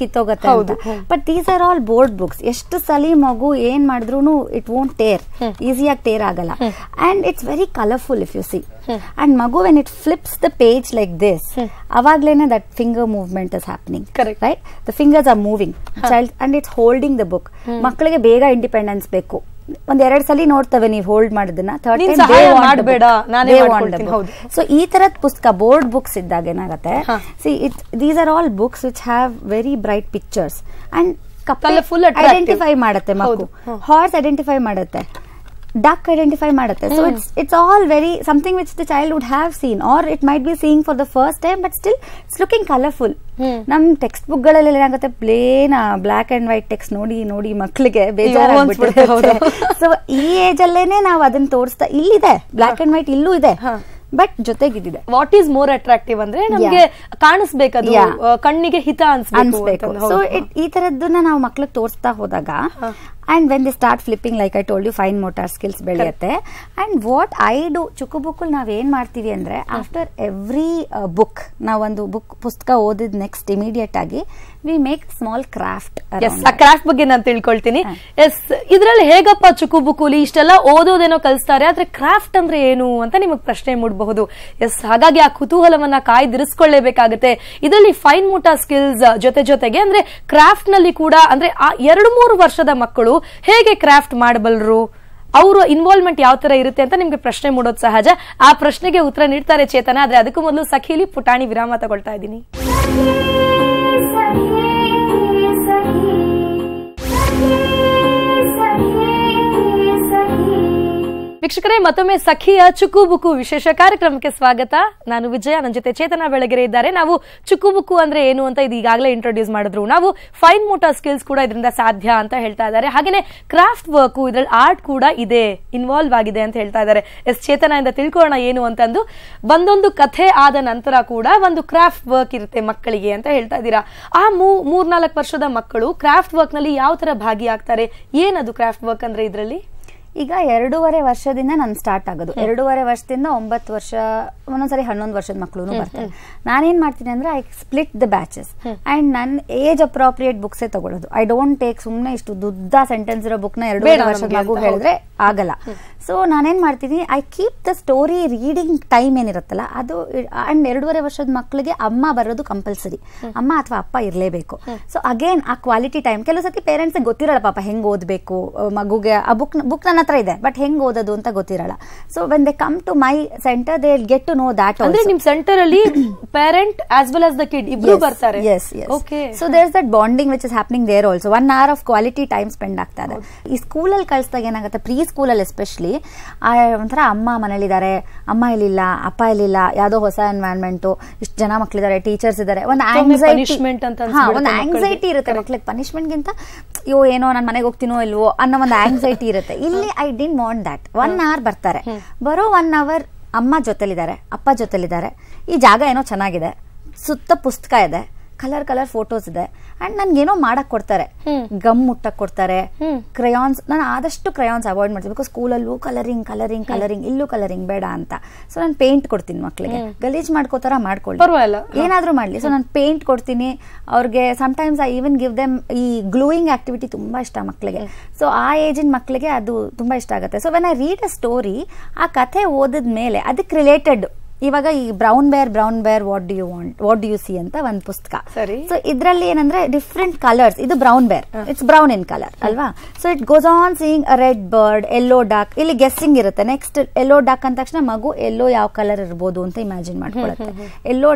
ಕಿತ್ತೋಗತ್ತೆ ಅಂತ. But these are all board books. ಎಷ್ಟು ಸಲಿ ಮಗು ಏನ್ ಮಾಡಿದ್ರು ಇಟ್ ವೋಂಟ್ ಟೇರ್, ಈಸಿಯಾಗಿ ಟೇರ್ ಆಗಲ್ಲ. And it's very colourful if you see. And ಮಗು when it flips the page like this, ಅವಾಗ್ಲೇನೆ that finger movement is happening, right? The fingers are moving child and it's holding the book. ಮಕ್ಕಳಿಗೆ ಬೇಗ independence ಬೇಕು. 2 ಸಲ ನೋಡ್ತವೆ ನೀವು hold ಮಾಡೋದನ್ನ, so ಈ ತರದ್ ಪುಸ್ತಕ ಬೋರ್ಡ್ ಬುಕ್ಸ್ ಇದ್ದಾಗ ಏನಾಗತ್ತೆ, these are all books which have very bright pictures and identify ಮಾಡುತ್ತೆ ಮಗು. ಹಾರ್ಸ್ ಐಡೆಂಟಿಫೈ ಮಾಡುತ್ತೆ, ಡಕ್ ಐಡೆಂಟಿಫೈ ಮಾಡುತ್ತೆ. So it's all very something which the child would have seen or it might be seeing for the first time, but still it's looking colourful. ನಮ್ text book ಗಳಲ್ಲಿ ಏನಾಗುತ್ತೆ, plain black and white text ನೋಡಿ ನೋಡಿ ಮಕ್ಕಳಿಗೆ ಬೇಜಾರಾಗ್ಬಿಟ್ಟಿರುತ್ತೆ. So ಈ age ಅಲ್ಲೇನೆ ನಾವು ಅದನ್ನ ತೋರಿಸ್ತಾ, ಇಲ್ಲಿದೆ ಬ್ಲಾಕ್ ಅಂಡ್ ವೈಟ್, ಇಲ್ಲೂ ಇದೆ, ಬಟ್ ಜೊತೆಗಿದ್ದಿದೆ. ವಾಟ್ ಈಸ್ ಮೋರ್ ಅಟ್ರಾಕ್ಟಿವ್ ಅಂದ್ರೆ ನಮ್ಗೆ ಕಾಣಿಸ್ಬೇಕದು, ಕಣ್ಣಿಗೆ ಹಿತ ಅನ್ಸ್ಬೇಕು. ಸೊ ಈ ತರದ್ದನ್ನ ನಾವು ಮಕ್ಳಿಗೆ ತೋರಿಸ್ತಾ ಹೋದಾಗ and when they start flipping, like I told you, fine motor skills ಬೆಳೆಯುತ್ತೆ. and what I do, Chukubuku ನಾವ್ ಏನ್ ಮಾಡ್ತೀವಿ ಅಂದ್ರೆ ಆಫ್ಟರ್ ಎವ್ರಿ ಬುಕ್, ನಾವೊಂದು ಬುಕ್ ಪುಸ್ತಕ ಓದಿದ ನೆಕ್ಸ್ಟ್ ಇಮಿಡಿಯೇಟ್ ಆಗಿ ವಿ ಮೇಕ್ ಸ್ಮಾಲ್ ಕ್ರಾಫ್ಟ್. ಆ ಕ್ರಾಫ್ಟ್ ಬಗ್ಗೆ ನಾನು ತಿಳ್ಕೊಳ್ತೀನಿ. ಎಸ್, ಇದ್ರಲ್ಲಿ ಹೇಗಪ್ಪ ಚುಕ್ಕು ಬುಕ್ಕುಲಿ ಇಷ್ಟೆಲ್ಲ ಓದೋದೇನೋ ಕಲಿಸ್ತಾರೆ, ಆದ್ರೆ ಕ್ರಾಫ್ಟ್ ಅಂದ್ರೆ ಏನು ಅಂತ ನಿಮಗೆ ಪ್ರಶ್ನೆ ಮೂಡಬಹುದು. ಎಸ್, ಹಾಗಾಗಿ ಆ ಕುತೂಹಲವನ್ನ ಕಾಯ್ದಿರಿಸಿಕೊಳ್ಳೇಬೇಕಾಗುತ್ತೆ. ಇದರಲ್ಲಿ ಫೈನ್ ಮೋಟಾರ್ ಸ್ಕಿಲ್ಸ್ ಜೊತೆಗೆ ಅಂದ್ರೆ ಕ್ರಾಫ್ಟ್ ನಲ್ಲಿ ಕೂಡ ಅಂದ್ರೆ ಆ 2-3 ವರ್ಷದ ಮಕ್ಕಳು ಹೇಗೆ ಕ್ರಾಫ್ಟ್ ಮಾಡಬಲ್ಲರು, ಅವರ ಇನ್ವಾಲ್ವ್ಮೆಂಟ್ ಯಾವ ತರ ಇರುತ್ತೆ ಅಂತ ನಿಮ್ಗೆ ಪ್ರಶ್ನೆ ಮೂಡೋದು ಸಹಜ. ಆ ಪ್ರಶ್ನೆಗೆ ಉತ್ತರ ನೀಡ್ತಾರೆ ಚೇತನ. ಆದ್ರೆ ಅದಕ್ಕೂ ಮೊದಲು ಸಖಿಲಿ ಪುಟಾಣಿ ವಿರಾಮ ತಗೊಳ್ತಾ ಇದ್ದೀನಿ. ವೀಕ್ಷಕರೇ, ಮತ್ತೊಮ್ಮೆ ಸಖಿಯ ಚುಕ್ಕು ಬುಕ್ಕು ವಿಶೇಷ ಕಾರ್ಯಕ್ರಮಕ್ಕೆ ಸ್ವಾಗತ. ನಾನು ವಿಜಯ, ನನ್ನ ಜೊತೆ ಚೇತನ ಬೆಳಗೆರೆ ಇದ್ದಾರೆ. ನಾವು ಚುಕ್ಕು ಬುಕ್ಕು ಅಂದ್ರೆ ಏನು ಅಂತ ಇದು ಈಗಾಗಲೇ ಇಂಟ್ರೊಡ್ಯೂಸ್ ಮಾಡಿದ್ರು. ನಾವು ಫೈನ್ ಮೋಟಾರ್ ಸ್ಕಿಲ್ಸ್ ಕೂಡ ಇದರಿಂದ ಸಾಧ್ಯ ಅಂತ ಹೇಳ್ತಾ ಇದ್ದಾರೆ. ಹಾಗೇನೆ ಕ್ರಾಫ್ಟ್ ವರ್ಕ್, ಇದ್ರಲ್ಲಿ ಆರ್ಟ್ ಕೂಡ ಇದೆ, ಇನ್ವಾಲ್ವ್ ಆಗಿದೆ ಅಂತ ಹೇಳ್ತಾ ಇದ್ದಾರೆ. ಎಸ್, ಚೇತನ ಇಂದ ತಿಳ್ಕೊಳ್ಳೋಣ ಏನು ಅಂತಂದು. ಒಂದೊಂದು ಕಥೆ ಆದ ನಂತರ ಕೂಡ ಒಂದು ಕ್ರಾಫ್ಟ್ ವರ್ಕ್ ಇರುತ್ತೆ ಮಕ್ಕಳಿಗೆ ಅಂತ ಹೇಳ್ತಾ ಇದ್ದೀರಾ. ಆ 3-4 ವರ್ಷದ ಮಕ್ಕಳು ಕ್ರಾಫ್ಟ್ ವರ್ಕ್ ನಲ್ಲಿ ಯಾವ ತರ ಭಾಗಿಯಾಗ್ತಾರೆ, ಏನದು ಕ್ರಾಫ್ಟ್ ವರ್ಕ್ ಅಂದ್ರೆ ಇದರಲ್ಲಿ? ಈಗ 2.5 ವರ್ಷದಿಂದ ನಾನು ಸ್ಟಾರ್ಟ್ ಆಗೋದು. 2.5 ವರ್ಷದಿಂದ 9 ವರ್ಷ, ಒಂದೊಂದ್ಸರಿ 11 ವರ್ಷದ ಮಕ್ಕಳು ಬರ್ತಾರೆ. ನಾನೇನ್ ಮಾಡ್ತೀನಿ ಅಂದ್ರೆ I split the batches and ನನ್ನ ಏಜ್ ಅಪ್ರೋಪ್ರಿಯೇಟ್ ಬುಕ್ಸೇ ತಗೊಳ್ಳೋದು. ಐ ಡೋಂಟ್ ಟೇಕ್ ಸುಮ್ನೆ ಇಷ್ಟು ದುದ್ದ ಸೆಂಟೆನ್ಸ್ ಇರೋ ಬುಕ್ ನ 2.5 ವರ್ಷದ ಮಗು ಹೇಳಿದ್ರೆ ಆಗಲ್ಲ. ಸೊ ನಾನೇನ್ ಮಾಡ್ತೀನಿ, I keep the story reading time ಏನಿರುತ್ತಲ್ಲ ಅದು. ಅಂಡ್ 2.5 ವರ್ಷದ ಮಕ್ಕಳಿಗೆ ಅಮ್ಮ ಬರೋದು ಕಂಪಲ್ಸರಿ, ಅಮ್ಮ ಅಥವಾ ಅಪ್ಪ ಇರ್ಲೇಬೇಕು. ಸೊ ಅಗೇನ್ ಆ ಕ್ವಾಲಿಟಿ ಟೈಮ್. ಕೆಲವು ಸತಿ ಪೇರೆಂಟ್ಸ್ ಗೊತ್ತಿರಲ್ಲ ಪಾಪ ಹೆಂಗ್ ಓದ್ಬೇಕು ಮಗುಗೆ. ಆ ಬುಕ್ ನನ್ನ ಹತ್ರ ಇದೆ ಬಟ್ ಹೆಂಗ್ ಓದೋದು ಅಂತ ಗೊತ್ತಿರಲ್ಲ. So when they come to my centre they will get to know that. ಅಂದ್ರೆ ನಿಮ್ ಸೆಂಟರ್ ಅಲ್ಲಿ parent as well as the kid ಇಬ್ರು ಬರ್ತಾರೆ. yes. Okay. So there's that bonding which is happening there also. 1 hour of quality time spend ಆಗ್ತಾ ಇದೆ. ಈ ಸ್ಕೂಲಲ್ಲಿ ಕಳಿಸಿದಾಗ ಏನಾಗುತ್ತೆ, ಪ್ರೀ ಸ್ಕೂಲಲ್ಲಿ ಎಸ್ಪೆಷಲಿ ಒಂಥರ ಅಮ್ಮ ಮನೇಲಿದ್ದಾರೆ, ಅಮ್ಮ ಇಲ್ಲಿಲ್ಲ, ಅಪ್ಪ ಇಲ್ಲಿಲ್ಲ, ಯಾವ್ದೋ ಹೊಸ ಎನ್ವೈರನ್ಮೆಂಟ್, ಇಷ್ಟು ಜನ ಮಕ್ಳಿದ್ದಾರೆ, ಟೀಚರ್ಸ್ ಇದ್ದಾರೆ, ಒಂದು ಆಂಗ್ಸೈಟಿ ಇರುತ್ತೆ ಮಕ್ಳಿಗೆ. ಪನಿಷ್ಮೆಂಟ್ ಗಿಂತ ಅಯ್ಯೋ ಏನೋ ನಾನು ಮನೆಗೆ ಹೋಗ್ತೀನೋ ಇಲ್ವೋ ಅನ್ನೋ ಒಂದು ಆಂಗ್ಸೈಟಿ ಇರುತ್ತೆ. ಇಲ್ಲಿ I didn't want that. 1 hour ಬರ್ತಾರೆ, ಬರೋ 1 hour ಅಮ್ಮ ಜೊತೆಲಿದ್ದಾರೆ, ಅಪ್ಪ ಜೊತೆಲಿದ್ದಾರೆ, ಈ ಜಾಗ ಏನೋ ಚೆನ್ನಾಗಿದೆ, ಸುತ್ತ ಪುಸ್ತಕ ಇದೆ, ಕಲರ್ ಫೋಟೋಸ್ ಇದೆ, ಅಂಡ್ ನನ್ಗೇನೋ ಮಾಡಕ್ ಕೊಡ್ತಾರೆ, ಗಮ್ ಮುಟ್ಟಕ್ ಕೊಡ್ತಾರೆ, ಕ್ರಯಾನ್ಸ್. ನಾನು ಆದಷ್ಟು ಕ್ರಯಾನ್ಸ್ ಅವಾಯ್ಡ್ ಮಾಡ್ತೀನಿ, ಬಿಕಾಸ್ ಸ್ಕೂಲಲ್ಲೂ ಕಲರಿಂಗ್ ಇಲ್ಲೂ ಕಲರಿಂಗ್ ಬೇಡ ಅಂತ. ಸೊ ನಾನು ಪೇಂಟ್ ಕೊಡ್ತೀನಿ ಮಕ್ಳಿಗೆ. ಗಲೀಜ್ ಮಾಡ್ಕೋತಾರ ಮಾಡ್ಕೊಳ್ಳಿ, ಏನಾದ್ರೂ ಮಾಡ್ಲಿ. ಸೊ ನಾನು ಪೇಂಟ್ ಕೊಡ್ತೀನಿ ಅವ್ರಿಗೆ. Sometimes I even give them ಈ ಗ್ಲೂಯಿಂಗ್ ಆಕ್ಟಿವಿಟಿ ತುಂಬಾ ಇಷ್ಟ ಮಕ್ಳಿಗೆ. ಸೊ ಆ ಏಜಿನ ಮಕ್ಳಿಗೆ ಅದು ತುಂಬಾ ಇಷ್ಟ ಆಗುತ್ತೆ. So when I read a story, ಆ ಕಥೆ ಓದಿದ ಮೇಲೆ ಅದಕ್ಕೆ ರಿಲೇಟೆಡ್, ಇವಾಗ ಈ brown bear what do you want, what do you see ಅಂತ ಒಂದು ಪುಸ್ತಕ. ಸೊ ಇದ್ರಲ್ಲಿ ಏನಂದ್ರೆ ಡಿಫ್ರೆಂಟ್ ಕಲರ್ಸ್. ಇದು brown bear, it's brown in colour ಅಲ್ವಾ. So it goes on seeing a red bird, yellow duck. ಇಲ್ಲಿ ಗೆಸ್ಸಿಂಗ್ ಇರುತ್ತೆ. ನೆಕ್ಸ್ಟ್ ಯೆಲ್ಲೋ ಡಕ್ ಅಂದ ತಕ್ಷಣ ಮಗು ಯೆಲ್ಲೋ ಯಾವ ಕಲರ್ ಇರ್ಬೋದು ಅಂತ ಇಮ್ಯಾಜಿನ್ ಮಾಡ್ಕೊಳುತ್ತೆ. ಯೆಲ್ಲೋ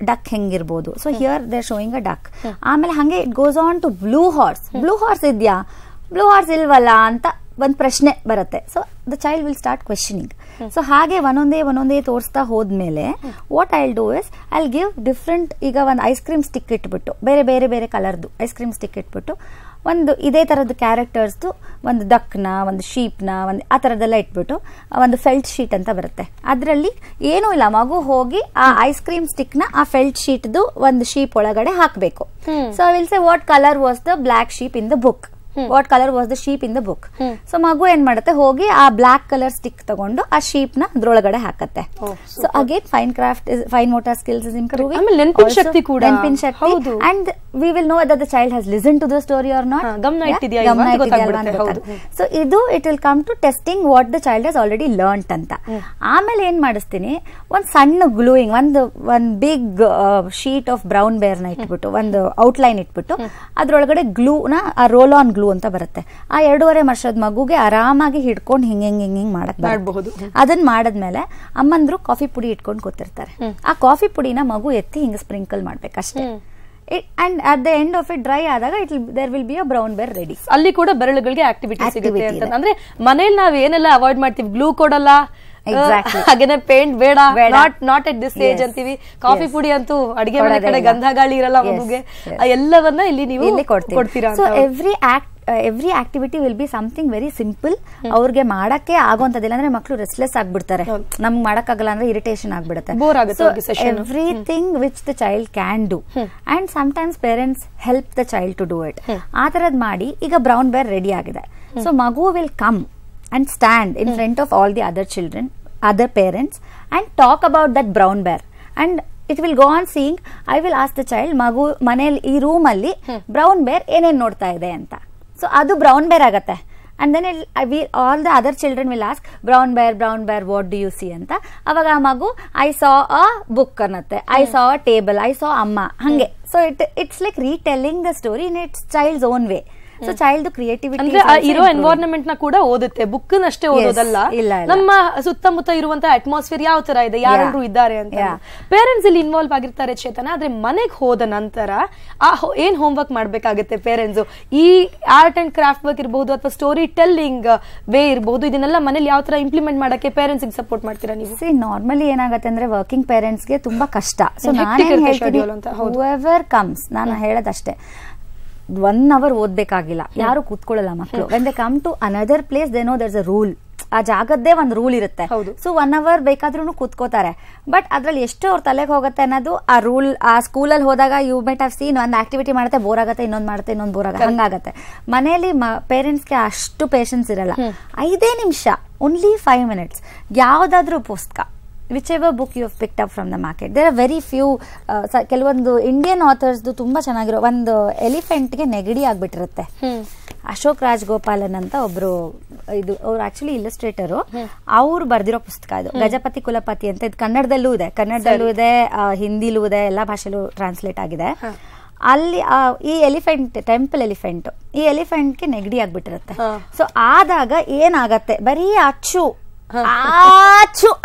ಡಕ್ ಹೆಂಗಿರ್ಬೋದು. So here they are showing a duck. ಆಮೇಲೆ ಹಂಗೆ it goes on to blue horse ಇದ್ಯಾ, ಬ್ಲೂ ಹಾರ್ಸ್ ಇಲ್ವಲ್ಲ ಅಂತ ಒಂದು ಪ್ರಶ್ನೆ ಬರುತ್ತೆ. So the child will start questioning. So ಹಾಗೆ ಒಂದೊಂದೇ ತೋರಿಸ್ತಾ ಹೋದ್ಮೇಲೆ what I will do is I will give different. ಈಗ ಒಂದು ಐಸ್ ಕ್ರೀಮ್ ಸ್ಟಿಕ್ ಇಟ್ಬಿಟ್ಟು, ಬೇರೆ ಕಲರ್ದು ಐಸ್ ಕ್ರೀಮ್ ಸ್ಟಿಕ್ ಇಟ್ಬಿಟ್ಟು, ಒಂದು ಇದೇ ತರದ್ದು ಕ್ಯಾರೆಕ್ಟರ್ಸ್ದು ಒಂದು ಡಕ್ನ, ಒಂದು ಶೀಪ್ನ, ಒಂದು ಆ ತರದೆಲ್ಲ ಇಟ್ಬಿಟ್ಟು ಒಂದು ಫೆಲ್ಟ್ ಶೀಟ್ ಅಂತ ಬರುತ್ತೆ. ಅದರಲ್ಲಿ ಏನೂ ಇಲ್ಲ, ಮಗು ಹೋಗಿ ಆ ಐಸ್ ಕ್ರೀಮ್ ಸ್ಟಿಕ್ ನ ಆ ಫೆಲ್ಟ್ ಶೀಟ್ದು ಒಂದು ಶೀಪ್ ಒಳಗಡೆ ಹಾಕಬೇಕು. So I will say what colour was the black sheep in the book, what colour was the sheep in the book. So ಮಗು ಏನ್ ಮಾಡುತ್ತೆ, ಹೋಗಿ ಆ ಬ್ಲಾಕ್ ಕಲರ್ ಸ್ಟಿಕ್ ತಗೊಂಡು ಆ ಶೀಪ್ ನ ಅದ್ರೊಳಗಡೆ ಹಾಕತ್ತೆ. So again fine motor skills is improving. ನೆನಪಿನ ಶಕ್ತಿ ಕೂಡ, and we will know that the child has listen to the story or not. So ಇದು it will come to testing what the child has already learned ಅಂತ. ಆಮೇಲೆ ಏನ್ ಮಾಡಿಸ್ತೀನಿ, ಒಂದ್ ಸಣ್ಣ ಗ್ಲೂಯಿಂಗ್, ಒಂದ್ ಬಿಗ್ ಶೀಟ್ ಆಫ್ ಬ್ರೌನ್ ಬೇರ್ ನ ಇಟ್ಬಿಟ್ಟು, ಒಂದು ಔಟ್ಲೈನ್ ಇಟ್ಬಿಟ್ಟು ಅದ್ರೊಳಗಡೆ ಗ್ಲೂ ನ ರೋಲ್ ಆನ್ ಗ್ಲೂ ಅಂತ ಬರುತ್ತೆ. ಆ 2.5 ವರ್ಷದ ಮಗುಗೆ ಆರಾಮಾಗಿ ಹಿಡ್ಕೊಂಡು ಹಿಂಗ್ ಮಾಡಕ್ ಮಾಡಬಹುದು. ಅದನ್ನ ಮಾಡದ್ಮೇಲೆ ಅಮ್ಮಂದ್ರು ಕಾಫಿ ಪುಡಿ ಇಟ್ಕೊಂಡು ಕೂತಿರ್ತಾರೆ. ಆ ಕಾಫಿ ಪುಡಿನ ಮಗು ಎತ್ತಿ ಹಿಂಗ್ ಸ್ಪ್ರಿಂಕಲ್ ಮಾಡ್ಬೇಕಷ್ಟೇ. And at the end of it dry ಆದಾಗ there will be a brown bear ready. ಅಲ್ಲಿ ಕೂಡ ಬೆರಳುಗಳಿಗೆ ಆಕ್ಟಿವಿಟಿ ಸಿಗುತ್ತೆ ಅಂತ. ಅಂದ್ರೆ ಮನೇಲಿ ನಾವ್ ಏನೆಲ್ಲ ಅವಾಯ್ಡ್ ಮಾಡ್ತೀವಿ, ಗ್ಲೂ ಕೊಡಲ್ಲ, ಹಾಗೇನೆ ಪೇಂಟ್ ಬೇಡ, ನಾಟ್ ಎಟ್ ದಿಸ್ ಏಜ್ ಅಂತೀವಿ. ಕಾಫಿ ಪುಡಿ ಅಂತೂ ಅಡಿಗೆ ಮನೆ ಕಡೆ ಗಂಧ ಗಾಳಿ ಇರಲ್ಲ ಮಗುಗೆ, ಎಲ್ಲವನ್ನ ಇಲ್ಲಿ ನೀವು ಕೊಡ್ತೀರಾ. So every every activity will be something very simple. ಅವ್ರಿಗೆ ಮಾಡಕ್ಕೆ ಆಗೋಂಥದ್ದಿಲ್ಲ ಅಂದ್ರೆ ಮಕ್ಕಳು ರೆಸ್ಟ್ಲೆಸ್ ಆಗ್ಬಿಡ್ತಾರೆ, ನಮ್ಗೆ ಮಾಡಕ್ಕಾಗಲ್ಲ ಅಂದ್ರೆ ಇರಿಟೇಷನ್ ಆಗ್ಬಿಡುತ್ತೆ. Everything which the child can do and sometimes parents help the child to do it. ಆ ತರದ್ ಮಾಡಿ ಈಗ ಬ್ರೌನ್ ಬೇರ್ ರೆಡಿ ಆಗಿದೆ. ಸೊ ಮಗು will come and stand in front of all the other children, other parents, and talk about that brown bear, and it will go on seeing. I will ask the child, magu maneli ee room alli brown bear enen nodta ide anta. So adu brown bear agate, and then all the other children will ask, brown bear what do you see anta. Avaga magu I saw a book anate, I saw a table, I saw amma hange. So it's like retelling the story in its child's own way. So child creativity ಅಂದ್ರೆ ಇರೋ environment ನ ಕೂಡ ಓದುತ್ತೆ, book ನಷ್ಟೇ ಓದೋದಲ್ಲ, ನಮ್ಮ ಸುತ್ತಮುತ್ತ ಇರುವಂತಹ atmosphere ಯಾವ ತರ ಇದೆ, ಯಾರು ಇದ್ದಾರೆ ಅಂತ. ಪೇರೆಂಟ್ಸ್ ಇಲ್ಲಿ ಇನ್ವಾಲ್ವ್ ಆಗಿರ್ತಾರೆ ಚೇತನ, ಆದ್ರೆ ಮನೆಗೆ ಹೋದ ನಂತರ ಏನ್ ಹೋಮ್ ವರ್ಕ್ ಮಾಡ್ಬೇಕಾಗುತ್ತೆ ಪೇರೆಂಟ್ಸ್? ಈ ಆರ್ಟ್ ಅಂಡ್ ಕ್ರಾಫ್ಟ್ ವರ್ಕ್ ಇರಬಹುದು ಅಥವಾ ಸ್ಟೋರಿ ಟೆಲ್ಲಿಂಗ್ ವೇ ಇರಬಹುದು, ಇದನ್ನೆಲ್ಲ ಮನೇಲಿ ಯಾವ ತರ ಇಂಪ್ಲಿಮೆಂಟ್ ಮಾಡಕ್ಕೆ ಪೇರೆಂಟ್ಸ್ ಸಪೋರ್ಟ್ ಮಾಡ್ತೀರಾ ನೀವು? ನಾರ್ಮಲಿ ಏನಾಗುತ್ತೆ ಅಂದ್ರೆ ವರ್ಕಿಂಗ್ ಪೇರೆಂಟ್ಸ್ ಗೆ ತುಂಬಾ ಕಷ್ಟ. ಸೊ ನಾನು ಹೇಳೋದಷ್ಟೇ, 1 hour ಓದ್ಬೇಕಾಗಿಲ್ಲ, ಯಾರು ಕೂತ್ಕೊಳ್ಳಲ್ಲ ಮಕ್ಕಳು. When they come to another place they know there's a rule, ಆ ಜಾಗದ್ದೇ ಒಂದು ರೂಲ್ ಇರುತ್ತೆ. ಸೊ 1 hour ಬೇಕಾದ್ರೂ ಕೂತ್ಕೋತಾರೆ. ಬಟ್ ಅದ್ರಲ್ಲಿ ಎಷ್ಟು ಅವ್ರ ತಲೆಗೆ ಹೋಗುತ್ತೆ ಅನ್ನೋದು ಆ ರೂಲ್. ಆ ಸ್ಕೂಲಲ್ಲಿ ಹೋದಾಗ ಯು ಮೈಟ್ ಹ್ಯಾವ್ ಸೀನ್, ಒಂದು ಆಕ್ಟಿವಿಟಿ ಮಾಡುತ್ತೆ ಬೋರ್ ಆಗುತ್ತೆ, ಇನ್ನೊಂದು ಮಾಡುತ್ತೆ ಇನ್ನೊಂದು ಬೋರ್ ಆಗುತ್ತೆ, ಹಂಗಾಗತ್ತೆ. ಮನೆಯಲ್ಲಿ ಪೇರೆಂಟ್ಸ್ಗೆ ಅಷ್ಟು ಪೇಷನ್ಸ್ ಇರಲ್ಲ. 5 ನಿಮಿಷ, ಓನ್ಲಿ 5 minutes, ಯಾವ್ದಾದ್ರೂ ಪುಸ್ತಕ, whichever book you have picked up from the market. There are very few ಕೆಲವೊಂದು ಇಂಡಿಯನ್ ಆಥರ್ಸ್ ತುಂಬಾ ಚೆನ್ನಾಗಿರೋ, ಒಂದು ಎಲಿಫೆಂಟ್ ಗೆ ನೆಗಡಿ ಆಗ್ಬಿಟ್ಟಿರುತ್ತೆ. ಅಶೋಕ್ ರಾಜಗೋಪಾಲನ್ ಅಂತ ಒಬ್ರು, ಇದು ಅವ್ರು ಆಕ್ಚುಲಿ ಇಲ್ಲಸ್ಟ್ರೇಟರು, ಅವ್ರು ಬರ್ದಿರೋ ಪುಸ್ತಕ ಇದು, ಗಜಪತಿ ಕುಲಪತಿ ಅಂತ. ಇದು ಕನ್ನಡದಲ್ಲೂ ಇದೆ, ಹಿಂದಿಲೂ ಇದೆ, ಎಲ್ಲಾ ಭಾಷೆಲೂ ಟ್ರಾನ್ಸ್ಲೇಟ್ ಆಗಿದೆ. ಅಲ್ಲಿ ಈ ಎಲಿಫೆಂಟ್, ಟೆಂಪಲ್ ಎಲಿಫೆಂಟ್, ಈ ಎಲಿಫೆಂಟ್ಗೆ ನೆಗಡಿ ಆಗ್ಬಿಟ್ಟಿರುತ್ತೆ. ಸೊ ಆದಾಗ ಏನಾಗತ್ತೆ, ಬರೀ ಆಚು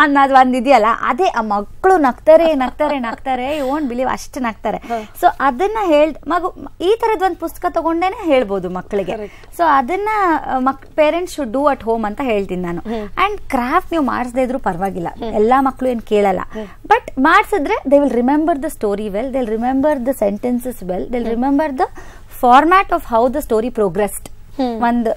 ಅನ್ನೋದು ಒಂದಿದೆಯಲ್ಲ, ಅದೇ ಆ ಮಕ್ಕಳು ನಗ್ತಾರೆ, ಯು ವೋಂಟ್ ಬಿಲೀವ್, ಅಷ್ಟು ನಗ್ತಾರೆ. ಸೊ ಅದನ್ನ ಮಗು ಈ ತರದ್ ಒಂದು ಪುಸ್ತಕ ತಗೊಂಡೇನೆ ಹೇಳ್ಬೋದು ಮಕ್ಕಳಿಗೆ. ಸೊ ಅದನ್ನ parents should do at home ಅಂತ ಹೇಳ್ತೀನಿ ನಾನು. ಅಂಡ್ ಕ್ರಾಫ್ಟ್ ನೀವು ಮಾಡಿಸದೇ ಇದ್ರು ಪರವಾಗಿಲ್ಲ, ಎಲ್ಲಾ ಮಕ್ಕಳು ಏನ್ ಕೇಳಲ್ಲ. ಬಟ್ ಮಾಡಿಸಿದ್ರೆ they will remember the story well, they will remember the sentences well, they will remember the format of how the story ಪ್ರೋಗ್ರೆಸ್ಡ್. ಒಂದು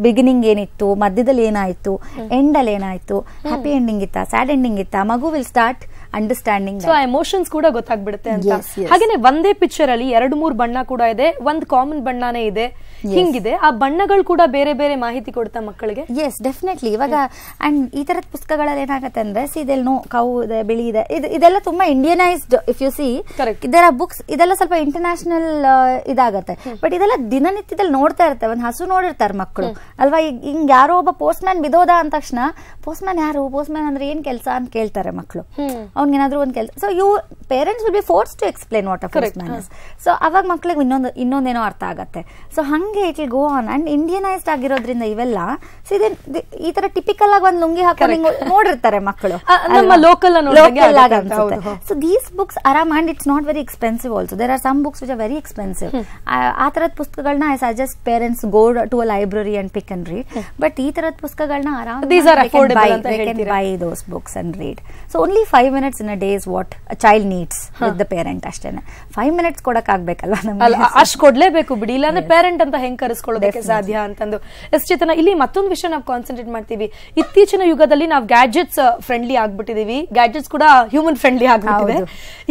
ಬಿಗಿನಿಂಗ್ ಏನಿತ್ತು, ಮಧ್ಯದಲ್ಲಿ ಏನಾಯ್ತು, ಎಂಡ್ ಅಲ್ಲಿ ಏನಾಯ್ತು, ಹ್ಯಾಪಿ ಎಂಡಿಂಗ್ ಇತ್ತ, ಸ್ಯಾಡ್ ಎಂಡಿಂಗ್ ಇತ್ತ, ಮಗು will start understanding. So emotions ಕೂಡ ಗೊತ್ತಾಗ್ಬಿಡುತ್ತೆ ಅಂತ. ಹಾಗೇನೆ ಒಂದೇ ಪಿಕ್ಚರ್ ಅಲ್ಲಿ 2-3 ಬಣ್ಣ ಕೂಡ ಇದೆ, ಒಂದು ಕಾಮನ್ ಬಣ್ಣನೇ ಇದೆ, ಹಿಂಗಿದೆ. ಆ ಬಣ್ಣಗಳು ಕೂಡ ಬೇರೆ ಬೇರೆ ಮಾಹಿತಿ ಕೊಡ್ತಾ ಮಕ್ಕಳಿಗೆ. S, definitely. ಇವಾಗ ಅಂಡ್ ಈ ತರದ ಪುಸ್ತಕಗಳಲ್ಲಿ ಏನಾಗುತ್ತೆ ಅಂದ್ರೆ, ಇದೆಲ್ಲ ಕವು ಇದೆ, ಬಿಳಿ ಇದೆ, ಇದೆಲ್ಲ ತುಂಬಾ ಇಂಡಿಯನೈಸ್ಡ್. ಇಫ್ ಯು ಸಿ ಇದರ ಬುಕ್ಸ್, ಇದೆಲ್ಲ ಸ್ವಲ್ಪ ಇಂಟರ್ನ್ಯಾಷನಲ್ ಇದಾಗತ್ತೆ. ಬಟ್ ಇದೆಲ್ಲ ದಿನನಿತ್ಯದಲ್ಲಿ ನೋಡ್ತಾ ಇರ್ತಾರೆ, ಒಂದು ಹಸು ನೋಡಿರ್ತಾರೆ ಮಕ್ಕಳು ಅಲ್ವಾ. ಹಿಂಗ್ ಯಾರೋ ಒಬ್ಬ ಪೋಸ್ಟ್ ಮ್ಯಾನ್ ಬಿದೋದ ಅಂದ ತಕ್ಷಣ, ಪೋಸ್ಟ್ ಮ್ಯಾನ್ ಯಾರು, ಪೋಸ್ಟ್ ಮ್ಯಾನ್ ಅಂದ್ರೆ ಏನ್ ಕೆಲಸ ಅಂತ ಕೇಳ್ತಾರೆ ಮಕ್ಕಳು. ಅವ್ನಿಗೇನಾದ್ರೂ ಒಂದು ಕೆಲಸ. So you parents will be force to explain what a postman is. So ಅವಾಗ ಮಕ್ಕಳಿಗೆ ಇನ್ನೊಂದೇನೋ ಅರ್ಥ ಆಗತ್ತೆ. ಸೊ ಹಂಗೆ it will go on. And Indianised ಆಗಿರೋದ್ರಿಂದ ಇವೆಲ್ಲ ಈ ತರ ಟಿಪಿಕಲ್ ಆಗಿ ಒಂದು ಲುಂಗಿ ಹಾಕೊಂಡು ನೋಡಿರ್ತಾರೆ ಮಕ್ಕಳು, ಲೋಕಲ್ ಅನ್ಸುತ್ತೆ. ಸೊ ದೀಸ್ ಬುಕ್ಸ್ ಆರಾಮ್, and it's not very expensive also. There are some books which are very expensive. ಆ ತರದ ಪುಸ್ತಕಗಳನ್ನ I suggest parents go to a library and pick and read. But ಈ ತರದ ಪುಸ್ತಕಗಳನ್ನ ಆರಾಮ್ buy those books and read. So only 5 minutes in a day is what a child needs with the parent ಅಷ್ಟೇನೆ. 5 minutes ಕೊಡಕ್ ಆಗ್ಬೇಕಲ್ವಾ ನಮ್ಗೆ, ಅಷ್ಟು ಕೊಡ್ಲೇಬೇಕು ಬಿಡಿ, ಇಲ್ಲಾಂದ್ರೆ ಪೇರೆಂಟ್ ಅಂತ ಹೆಂಗ್ ಕರೆಸ್ಕೊಳ್ಳೋದಕ್ಕೆ ಸಾಧ್ಯ ಅಂತಂದು. ಚೇತನ, ಇಲ್ಲಿ ಮತ್ತೊಂದು ವಿಷಯ ನಾವು ಕಾನ್ಸಂಟ್ರೇಟ್ ಮಾಡ್ತೀವಿ. ಇತ್ತೀಚಿನ ಯುಗದಲ್ಲಿ ನಾವು ಗ್ಯಾಡ್ಜೆಟ್ಸ್ ಫ್ರೆಂಡ್ಲಿ ಆಗ್ಬಿಟ್ಟಿದೀವಿ, ಗ್ಯಾಡ್ಜೆಟ್ಸ್ ಕೂಡ ಹ್ಯೂಮನ್ ಫ್ರೆಂಡ್ಲಿ ಆಗ್ಬಿಟ್ಟಿದೆ.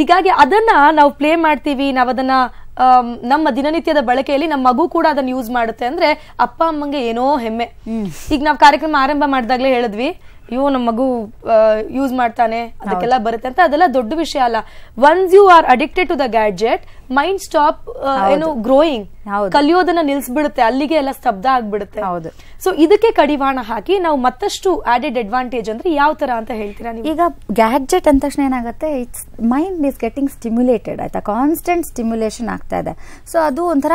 ಹೀಗಾಗಿ ಅದನ್ನ ನಾವು ಪ್ಲೇ ಮಾಡ್ತೀವಿ, ನಾವು ಅದನ್ನ ನಮ್ಮ ದಿನನಿತ್ಯದ ಬಳಕೆಯಲ್ಲಿ ನಮ್ಮ ಮಗು ಕೂಡ ಅದನ್ನ ಯೂಸ್ ಮಾಡುತ್ತೆ ಅಂದ್ರೆ ಅಪ್ಪ ಅಮ್ಮಂಗೆ ಏನೋ ಹೆಮ್ಮೆ. ಈಗ ನಾವು ಕಾರ್ಯಕ್ರಮ ಆರಂಭ ಮಾಡಿದಾಗ್ಲೇ ಹೇಳಿದ್ವಿ, ಅಯ್ಯೋ ನಮ್ಮ ಮಗು ಯೂಸ್ ಮಾಡ್ತಾನೆ, ಅದಕ್ಕೆಲ್ಲ ಬರುತ್ತೆ ಅಂತ. ಅದೆಲ್ಲ ದೊಡ್ಡ ವಿಷಯ ಅಲ್ಲ. Once you are addicted to the gadget, mind stop ಏನು ಗ್ರೋಯಿಂಗ್, ಕಲಿಯೋದನ್ನ ನಿಲ್ಸ್ಬಿಡುತ್ತೆ, ಅಲ್ಲಿಗೆ ಎಲ್ಲ ಸ್ತಬ್ಧ ಆಗ್ಬಿಡುತ್ತೆ. ಸೊ ಇದಕ್ಕೆ ಕಡಿವಾಣ ಹಾಕಿ ನಾವು ಮತ್ತಷ್ಟು ಆಡೆಡ್ ಅಡ್ವಾಂಟೇಜ್ ಅಂದ್ರೆ ಯಾವ ತರ ಅಂತ ಹೇಳ್ತೀರಾ ನೀವು? ಈಗ ಗ್ಯಾಡ್ಜೆಟ್ ಅಂದ ತಕ್ಷಣ ಏನಾಗುತ್ತೆ, it's mind is getting stimulated, ಆಯ್ತಾ, ಕಾನ್ಸ್ಟೆಂಟ್ ಸ್ಟಿಮ್ಯುಲೇಷನ್ ಆಗ್ತಾ ಇದೆ. ಸೊ ಅದು ಒಂಥರ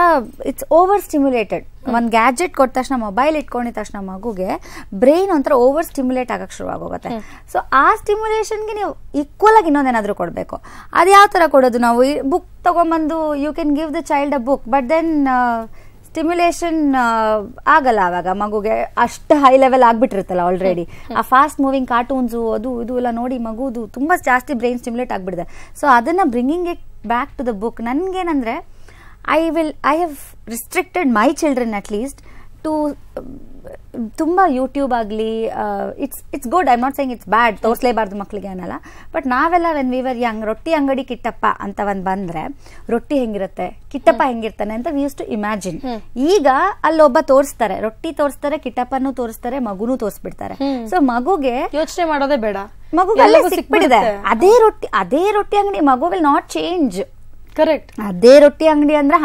ಇಟ್ಸ್ ಓವರ್ ಸ್ಟಿಮ್ಯುಲೇಟೆಡ್. ಒಂದು ಗ್ಯಾಡ್ಜೆಟ್ ಕೊಟ್ಟ ತಕ್ಷಣ, ಮೊಬೈಲ್ ಇಟ್ಕೊಂಡಿದ ತಕ್ಷಣ ಮಗುಗೆ ಬ್ರೈನ್ ಒಂಥರ ಓವರ್ ಸ್ಟಿಮ್ಯುಲೇಟ್ ಆಗಕ್ಕೆ ಶುರುವಾಗೋಗುತ್ತೆ. ಸೊ ಆ ಸ್ಟಿಮ್ಯುಲೇಷನ್ಗೆ ನೀವು ಈಕ್ವಲ್ ಆಗಿ ಇನ್ನೊಂದೇನಾದ್ರೂ ಕೊಡಬೇಕು. ಅದು ಯಾವ ತರ ಕೊಡೋದು? ನಾವು ಬುಕ್ ತಗೊಂಡ್ಬಂದು you can give the child a book, but then stimulation ಆಗಲ್ಲ. ಅವಾಗ ಮಗುಗೆ ಅಷ್ಟು ಹೈ ಲೆವೆಲ್ ಆಗ್ಬಿಟ್ಟಿರುತ್ತಲ್ಲ ಆಲ್ರೆಡಿ. ಆ ಫಾಸ್ಟ್ ಮೂವಿಂಗ್ ಕಾರ್ಟೂನ್ಸು ಅದು ಇದು ಎಲ್ಲ ನೋಡಿ ಮಗುದು ತುಂಬಾ ಜಾಸ್ತಿ ಬ್ರೈನ್ ಸ್ಟಿಮ್ಯುಲೇಟ್ ಆಗ್ಬಿಡಿದೆ. ಸೊ ಅದನ್ನ bringing it back to the book. ನನ್ಗೇನಂದ್ರೆ I have restricted my children at least to ತುಂಬಾ ಯೂಟ್ಯೂಬ್ ಆಗಲಿ it's good. I am not saying it's bad, ತೋರಿಸಲೇಬಾರ್ದು ಮಕ್ಕಳಿಗೆ ಅನ್ನಲ್ಲ. ಬಟ್ ನಾವೆಲ್ಲ ವೆನ್ ವಿ ವರ್ ಯಂಗ್, ರೊಟ್ಟಿ ಅಂಗಡಿ ಕಿಟ್ಟಪ್ಪ ಅಂತ ಒಂದ್ ಬಂದ್ರೆ ರೊಟ್ಟಿ ಹೆಂಗಿರುತ್ತೆ, ಕಿಟ್ಟಪ್ಪ ಹೆಂಗಿರ್ತಾನೆ ಅಂತ ವಿ ಯೂಸ್ ಟು ಇಮ್ಯಾಜಿನ್. ಈಗ ಅಲ್ಲೊಬ್ಬ ತೋರಿಸ್ತಾರೆ, ರೊಟ್ಟಿ ತೋರಿಸ್ತಾರೆ, ಕಿಟ್ಟಪ್ಪನೂ ತೋರಿಸ್ತಾರೆ, ಮಗುನೂ ತೋರಿಸ್ಬಿಡ್ತಾರೆ. ಸೊ ಮಗುಗೆ ಯೋಚನೆ ಮಾಡೋದೇ ಬೇಡ, ಮಗುಗೆ ಸಿಕ್ಬಿಡಿದೆ. ಅದೇ ರೊಟ್ಟಿ ಅಂಗಡಿ, ಮಗು ವಿಲ್ ನಾಟ್ ಚೇಂಜ್. ಕರೆಕ್ಟ್. ಅದೇ ರೊಟ್ಟಿ ಅಂಗಡಿ ಅಂದ್ರೆ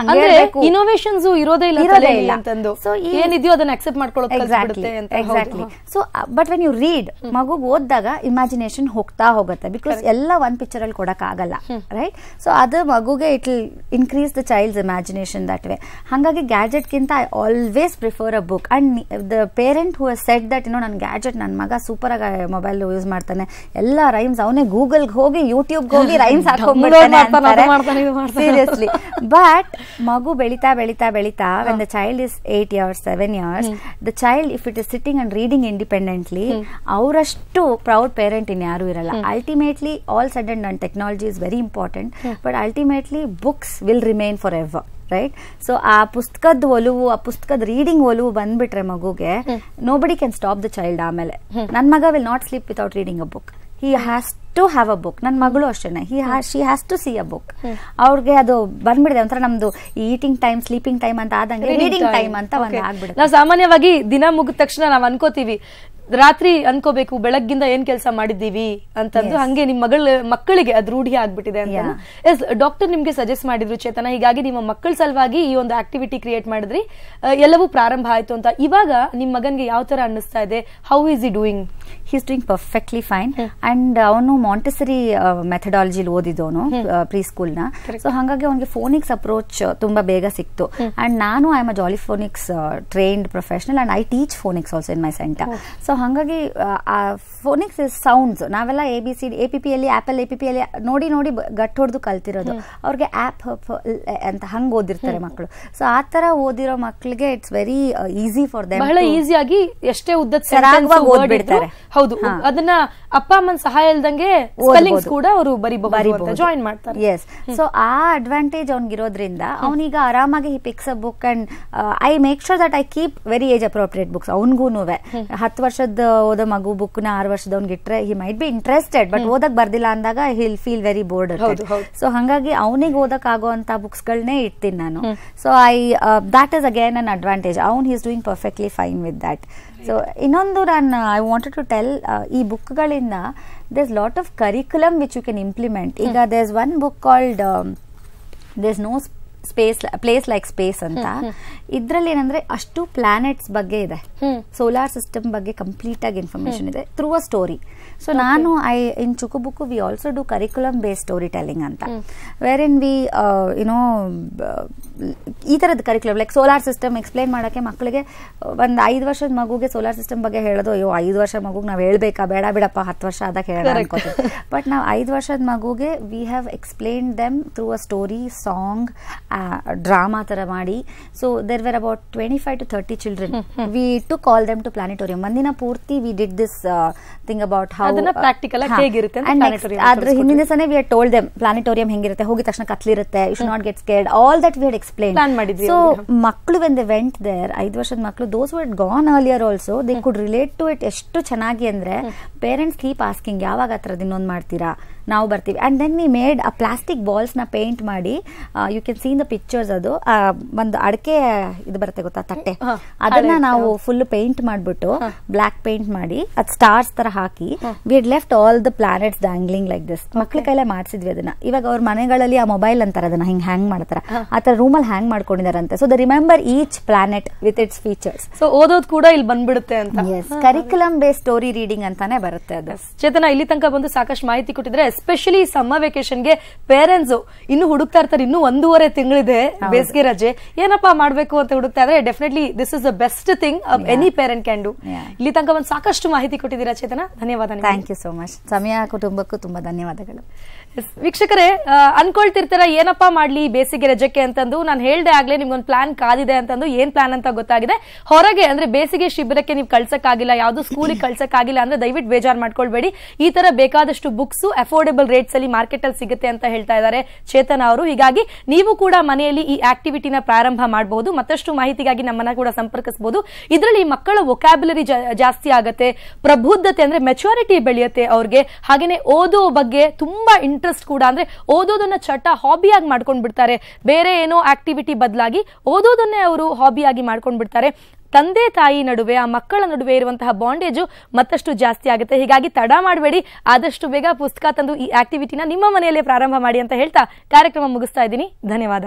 ಇನೋವೇಷನ್ಸ್ ಇರೋದೇ ಇಲ್ಲ ಅಂತಂದು, ಸೊ ಏನಿದೆಯೋ ಅದನ್ನ ಅಕ್ಸೆಪ್ಟ್ ಮಾಡ್ಕೊಳ್ಳೋಕೆ exactly. So but when you read, ಮಗುಗ್ ಓದಿದಾಗ ಇಮ್ಯಾಜಿನೇಷನ್ ಹೋಗ್ತಾ ಹೋಗುತ್ತೆ. ಬಿಕಾಸ್ ಎಲ್ಲ ಒಂದ್ ಪಿಕ್ಚರ್ ಅಲ್ಲಿ ಕೊಡಕ್ ಆಗಲ್ಲ, ರೈಟ್? ಸೊ ಅದು ಮಗುಗೆ it will increase the child's imagination that way. ಹಾಗಾಗಿ ಗ್ಯಾಜೆಟ್ ಗಿಂತ I always prefer a book. And the parent who has said that ನನ್ ಗ್ಯಾಜೆಟ್, ನನ್ ಮಗ ಸೂಪರ್ ಆಗಿ ಮೊಬೈಲ್ ಯೂಸ್ ಮಾಡ್ತಾನೆ, ಎಲ್ಲ ರೈಮ್ಸ್ ಅವನೇ ಗೂಗಲ್ಗೆ ಹೋಗಿ ಯೂಟ್ಯೂಬ್ಗೆ ಹೋಗಿ rhymes ಹಾಕೊಂಡ್ಬಿಡ್ತಾನೆ. Seriously. But magu belita when the child is 8 years, 7 years, the child, if it is sitting and reading independently, avrashtu proud parent in yaru iralla. Ultimately, all said and done, technology is very important, but ultimately books will remain forever. Right? So ಆ ಪುಸ್ತಕದ ಒಲವು, ಆ ಪುಸ್ತಕದ reading ಒಲವು ಬಂದ್ಬಿಟ್ರೆ ಮಗುಗೆ, nobody can stop the child. ಆಮೇಲೆ ನನ್ ಮಗ will not sleep without reading a book. He has to have a book. ನನ್ನ ಮಗಳು ಅಷ್ಟೇನೆ, she has to see a book. ಅವ್ರಿಗೆ ಅದು ಬಂದ್ಬಿಡಿದೆ, ಒಂಥರ ನಮ್ದು ಈಟಿಂಗ್ ಟೈಮ್, ಸ್ಲೀಪಿಂಗ್ ಟೈಮ್ ಅಂತ ಆದಂಗೆ ರೀಡಿಂಗ್ ಟೈಮ್ ಅಂತ ಒಂದು ಆಗ್ಬಿಡುತ್ತೆ. ನಾವು ಸಾಮಾನ್ಯವಾಗಿ ದಿನ ಮುಗಿದ ತಕ್ಷಣ ನಾವ್ ಅನ್ಕೋತೀವಿ, ರಾತ್ರಿ ಅನ್ಕೋಬೇಕು ಬೆಳಗ್ಗಿಂದ ಏನ್ ಕೆಲಸ ಮಾಡಿದೀವಿ ಅಂತಂದು. ಹಂಗೆ ನಿಮ್ ಮಕ್ಕಳಿಗೆ ಅದು ರೂಢಿ ಆಗ್ಬಿಟ್ಟಿದೆ ಅಂತ. ಎಸ್, ಡಾಕ್ಟರ್ ನಿಮ್ಗೆ ಸಜೆಸ್ಟ್ ಮಾಡಿದ್ರು ಚೇತನ, ಹೀಗಾಗಿ ನಿಮ್ಮ ಮಕ್ಕಳ ಸಲುವಾಗಿ ಈ ಒಂದು ಆಕ್ಟಿವಿಟಿ ಕ್ರಿಯೇಟ್ ಮಾಡಿದ್ರಿ, ಎಲ್ಲವೂ ಪ್ರಾರಂಭ ಆಯ್ತು ಅಂತ. ಇವಾಗ ನಿಮ್ ಮಗನ್ಗೆ ಯಾವ ತರ ಅನ್ನಿಸ್ತಾ ಇದೆ? How is he doing? He's doing perfectly fine. And ಅವನು ಮಾಂಟೆಸರಿ ಮೆಥಡಾಲಜಿ ಓದಿದವನು ಪ್ರೀ ಸ್ಕೂಲ್ ನ. ಸೊ ಹಾಗಾಗಿ ಅವನಿಗೆ ಫೋನಿಕ್ಸ್ ಅಪ್ರೋಚ್ ತುಂಬಾ ಬೇಗ ಸಿಕ್ತು. ಅಂಡ್ ನಾನು I am a jolly phonics trained professional and I teach phonics also in my centre. So ಹಾಗಾಗಿ phonics is sounds. ನಾವೆಲ್ಲ ABCD APP ಅಲ್ಲಿ, ಆಪಲ್ APP ಅಲ್ಲಿ ನೋಡಿ ಗಟ್ ಹೊಡೆದು ಕಲ್ತಿರೋದು. ಅವ್ರಿಗೆ ಆಪ್ ಅಂತ ಹಂಗ್ ಓದಿರ್ತಾರೆ ಮಕ್ಕಳು. ಸೊ ಆ ತರ ಓದಿರೋ ಮಕ್ಕಳಿಗೆ it's very easy for them, ಬಹಳ ಈಸಿಯಾಗಿ ಎಷ್ಟೇ ಉದ್ದದ ಓದ್ಬಿಡ್ತಾರೆ. ಹೌದು, ಅದನ್ನ ಅಪ್ಪ ಅಮ್ಮನ ಸಹಾಯ ಇಲ್ದಂಗೆ ಸ್ಪೆಲ್ಲಿಂಗ್ಸ್ ಕೂಡ ಅವರು ಬರಿಬಹುದು, ಜಾಯಿನ್ ಮಾಡ್ತಾರೆ. ಎಸ್, ಸೊ ಆ ಅಡ್ವಾಂಟೇಜ್ ಅವ್ನಿಗಿರೋದ್ರಿಂದ ಅವನೀಗ ಆರಾಮಾಗಿ he picks a book. And I make sure that I keep very age appropriate books. ಅವನ್ಗೂನುವೆ 10 ವರ್ಷದ ಓದೋ ಮಗು ಬುಕ್ ನ 6 ವರ್ಷದವ್ನಿಗೆ ಇಟ್ರೆ he might be interested, but ಓದಕ್ ಬರ್ದಿಲ್ಲ ಅಂದಾಗ he'll feel very bored. So ಹಾಗಾಗಿ ಅವನಿಗೆ ಓದಕ್ ಆಗುವಂತ ಬುಕ್ಸ್ ಗಳನ್ನೇ ಇಡ್ತೀನಿ ನಾನು. So that is again an advantage. he is doing perfectly fine with that. So ಇನ್ನೊಂದು I wanted to tell, ಈ ಬುಕ್ಗಳಿಂದ there's lot of curriculum which you can implement. ಈಗ there's one book called there's no place like space ಅಂತ. ಇದ್ರಲ್ಲಿ ಏನಂದ್ರೆ ಅಷ್ಟು planets ಬಗ್ಗೆ ಇದೆ, solar system ಬಗ್ಗೆ ಕಂಪ್ಲೀಟ್ ಆಗಿ ಇನ್ಫಾರ್ಮೇಶನ್ ಇದೆ ಥ್ರೂ ಅ ಸ್ಟೋರಿ. ಸೊ ನಾನು in Chukubuku we also do curriculum based story telling ಅಂತ, ವೇರ್ ಇನ್ ವಿ ಈ ತರದ curriculum like solar system explain ಮಾಡಕ್ಕೆ ಮಕ್ಕಳಿಗೆ ಒಂದ್ 5 ವರ್ಷದ ಮಗುಗೆ ಸೋಲಾರ್ ಸಿಸ್ಟಮ್ ಬಗ್ಗೆ ಹೇಳೋದು, ಅಯ್ಯೋ 5 ವರ್ಷ ಮಗುಗೆ ನಾವ್ ಹೇಳ್ಬೇಕಾ, ಬೇಡ ಬಿಡಪ್ಪ 10 ವರ್ಷ ಆದಾಗ ಹೇಳೋಣ ಅನ್ಕೋತೀವಿ. ಬಟ್ ನಾವು 5 ವರ್ಷದ ಮಗುಗೆ we have explain them through a story, song, drama ತರ ಮಾಡಿ. So there were about 25 to 30 children. We took all them to planetarium. ಒಂದಿನ ಪೂರ್ತಿ we did this thing about how ಅದನ್ನ ಪ್ರಾಕ್ಟಿಕಲ್ ಆಗಿ ಹೇಗಿರುತ್ತೆ ಅಂತ planetarium. ಅದ್ರ ಹಿಂದಿನ ದಿವಸನೇ we had told them planetarium ಹೆಂಗಿರುತ್ತೆ, ಹೋಗಿದ ತಕ್ಷಣ ಕತ್ಲಿರುತ್ತೆ, you should not get scared, all that we had explained. Plan ಮಾಡಿದ್ವಿ. So ಮಕ್ಕಳು when they went there, 5 ವರ್ಷದ ಮಕ್ಕಳು, those who had gone earlier also, they could relate to it ಎಷ್ಟು ಚೆನ್ನಾಗಿ ಅಂದ್ರೆ, ಪೇರೆಂಟ್ಸ್ ಕೀಪ್ ಆಸ್ಕಿಂಗ್ ಯಾವಾಗ ಹತ್ರದ ಇನ್ನೊಂದು ಮಾಡ್ತೀರಾ, ನಾವು ಬರ್ತೀವಿ. And then we made a plastic balls ನ ಪೇಂಟ್ ಮಾಡಿ, you can seen the pictures. ಅದು ಒಂದು ಅಡಕೆ ಇದು ಬರುತ್ತೆ ಗೊತ್ತಾ, ತಟ್ಟೆ, ಅದನ್ನ ನಾವು ಫುಲ್ ಪೇಂಟ್ ಮಾಡ್ಬಿಟ್ಟು ಬ್ಲಾಕ್ ಪೇಂಟ್ ಮಾಡಿ ಅದ್ ಸ್ಟಾರ್ಸ್ ತರ ಹಾಕಿ we had left all the planets dangling like this. ಮಕ್ಳ ಕೈಲೇ ಮಾಡಿಸಿದ್ವಿ ಅದನ್ನ. ಇವಾಗ ಅವ್ರ ಮನೆಗಳಲ್ಲಿ ಆ ಮೊಬೈಲ್ ಅಂತಾರೆ ಅದನ್ನ ಹಿಂಗ್ ಹ್ಯಾಂಗ್ ಮಾಡ್ತಾರ, ಆತರ ರೂಮಲ್ಲಿ ಹ್ಯಾಂಗ್ ಮಾಡ್ಕೊಂಡಿದಾರಂತೆ. So the remember each planet with its features. ಸೊ ಓದೋದ್ ಕೂಡ ಇಲ್ಲಿ ಬಂದ್ಬಿಡುತ್ತೆ ಅಂತ. Yes, curriculum based story reading ಅಂತಾನೆ ಬರುತ್ತೆ ಅದು. ಚೇತನ, ಇಲ್ಲಿ ತನಕ ಬಂದು ಸಾಕಷ್ಟು ಮಾಹಿತಿ ಕೊಟ್ಟಿದ್ರೆ. ಎಸ್ಪೆಷಲಿ ಸಮ್ಮರ್ ವೆಕೇಶನ್ ಗೆ ಪೇರೆಂಟ್ಸ್ ಇನ್ನು ಹುಡುಕ್ತಾ ಇರ್ತಾರೆ, ಇನ್ನು 1.5 ತಿಂಗಳಿದೆ ಬೇಸಿಗೆ ರಜೆ, ಏನಪ್ಪಾ ಮಾಡ್ಬೇಕು ಅಂತ ಹುಡುಕ್ತಾ ಇದ್ರೆ definitely this is the best thing any parent can do. ಇಲ್ಲಿ ತನಕ ಒಂದು ಸಾಕಷ್ಟು ಮಾಹಿತಿ ಕೊಟ್ಟಿದ್ದೀರಾ ಚೇತನ, ಧನ್ಯವಾದ. Thank you so much. ಸಮಯ ಕುಟುಂಬಕ್ಕೂ ತುಂಬಾ ಧನ್ಯವಾದಗಳು. ವೀಕ್ಷಕರೇ, ಅನ್ಕೊಳ್ತಿರ್ತಾರ ಏನಪ್ಪಾ ಮಾಡ್ಲಿ ಬೇಸಿಗೆ ರಜಕ್ಕೆ ಅಂತಂದು. ನಾನು ಹೇಳ್ದೆ ಆಗ್ಲೇ ನಿಮ್ಗೊಂದು ಪ್ಲಾನ್ ಕಾದಿದೆ ಅಂತಂದು. ಏನ್ ಪ್ಲಾನ್ ಅಂತ ಗೊತ್ತಾಗಿದೆ. ಹೊರಗೆ ಅಂದ್ರೆ ಬೇಸಿಗೆ ಶಿಬಿರಕ್ಕೆ ನೀವು ಕಳ್ಸಕ್ಕಾಗಿಲ್ಲ, ಯಾವ್ದು ಸ್ಕೂಲಿಗೆ ಕಳ್ಸಕ್ಕಾಗಿಲ್ಲ ಅಂದ್ರೆ ದಯವಿಟ್ಟು ಬೇಜಾರ್ ಮಾಡ್ಕೊಳ್ಬೇಡಿ. ಈ ತರ ಬೇಕಾದಷ್ಟು ಬುಕ್ಸ್ ಅಫೋರ್ಡೆಬಲ್ ಅಫೋರ್ಡೆಬಲ್ ರೇಟ್ಸ್ ಅಲ್ಲಿ ಮಾರ್ಕೆಟ್ ಅಲ್ಲಿ ಸಿಗುತ್ತೆ ಅಂತ ಹೇಳ್ತಾ ಇದ್ದಾರೆ ಚೇತನ ಅವರು. ಹೀಗಾಗಿ ನೀವು ಕೂಡ ಮನೆಯಲ್ಲಿ ಈ ಆಕ್ಟಿವಿಟಿನ ಪ್ರಾರಂಭ ಮಾಡಬಹುದು. ಮತ್ತಷ್ಟು ಮಾಹಿತಿಗಾಗಿ ನಮ್ಮನ್ನ ಕೂಡ ಸಂಪರ್ಕಿಸಬಹುದು. ಇದರಲ್ಲಿ ಮಕ್ಕಳ ವೊಕ್ಯಾಬ್ಯುಲರಿ ಜಾಸ್ತಿ ಆಗುತ್ತೆ, ಪ್ರಬುದ್ಧತೆ ಅಂದ್ರೆ ಮೆಚುರಿಟಿ ಬೆಳೆಯುತ್ತೆ ಅವ್ರಿಗೆ. ಹಾಗೇನೆ ಓದೋ ಬಗ್ಗೆ ತುಂಬಾ ಇಂಟ್ರೆಸ್ಟ್ ಕೂಡ, ಅಂದ್ರೆ ಓದೋದನ್ನ ಚಟ ಹಾಬಿಯಾಗಿ ಮಾಡ್ಕೊಂಡ್ ಬಿಡ್ತಾರೆ. ಬೇರೆ ಏನೋ ಆಕ್ಟಿವಿಟಿ ಬದಲಾಗಿ ಓದೋದನ್ನೇ ಅವರು ಹಾಬಿಯಾಗಿ ಮಾಡ್ಕೊಂಡ್ ಬಿಡ್ತಾರೆ. ತಂದೆ ತಾಯಿ ನಡುವೆ, ಆ ಮಕ್ಕಳ ನಡುವೆ ಇರುವಂತಹ ಬಾಂಡೇಜು ಮತ್ತಷ್ಟು ಜಾಸ್ತಿ ಆಗುತ್ತೆ. ಹೀಗಾಗಿ ತಡ ಮಾಡಬೇಡಿ, ಆದಷ್ಟು ಬೇಗ ಪುಸ್ತಕ ತಂದು ಈ ಆಕ್ಟಿವಿಟಿನ ನಿಮ್ಮ ಮನೆಯಲ್ಲೇ ಪ್ರಾರಂಭ ಮಾಡಿ ಅಂತ ಹೇಳ್ತಾ ಕಾರ್ಯಕ್ರಮ ಮುಗಿಸ್ತಾ ಇದ್ದೀನಿ. ಧನ್ಯವಾದ.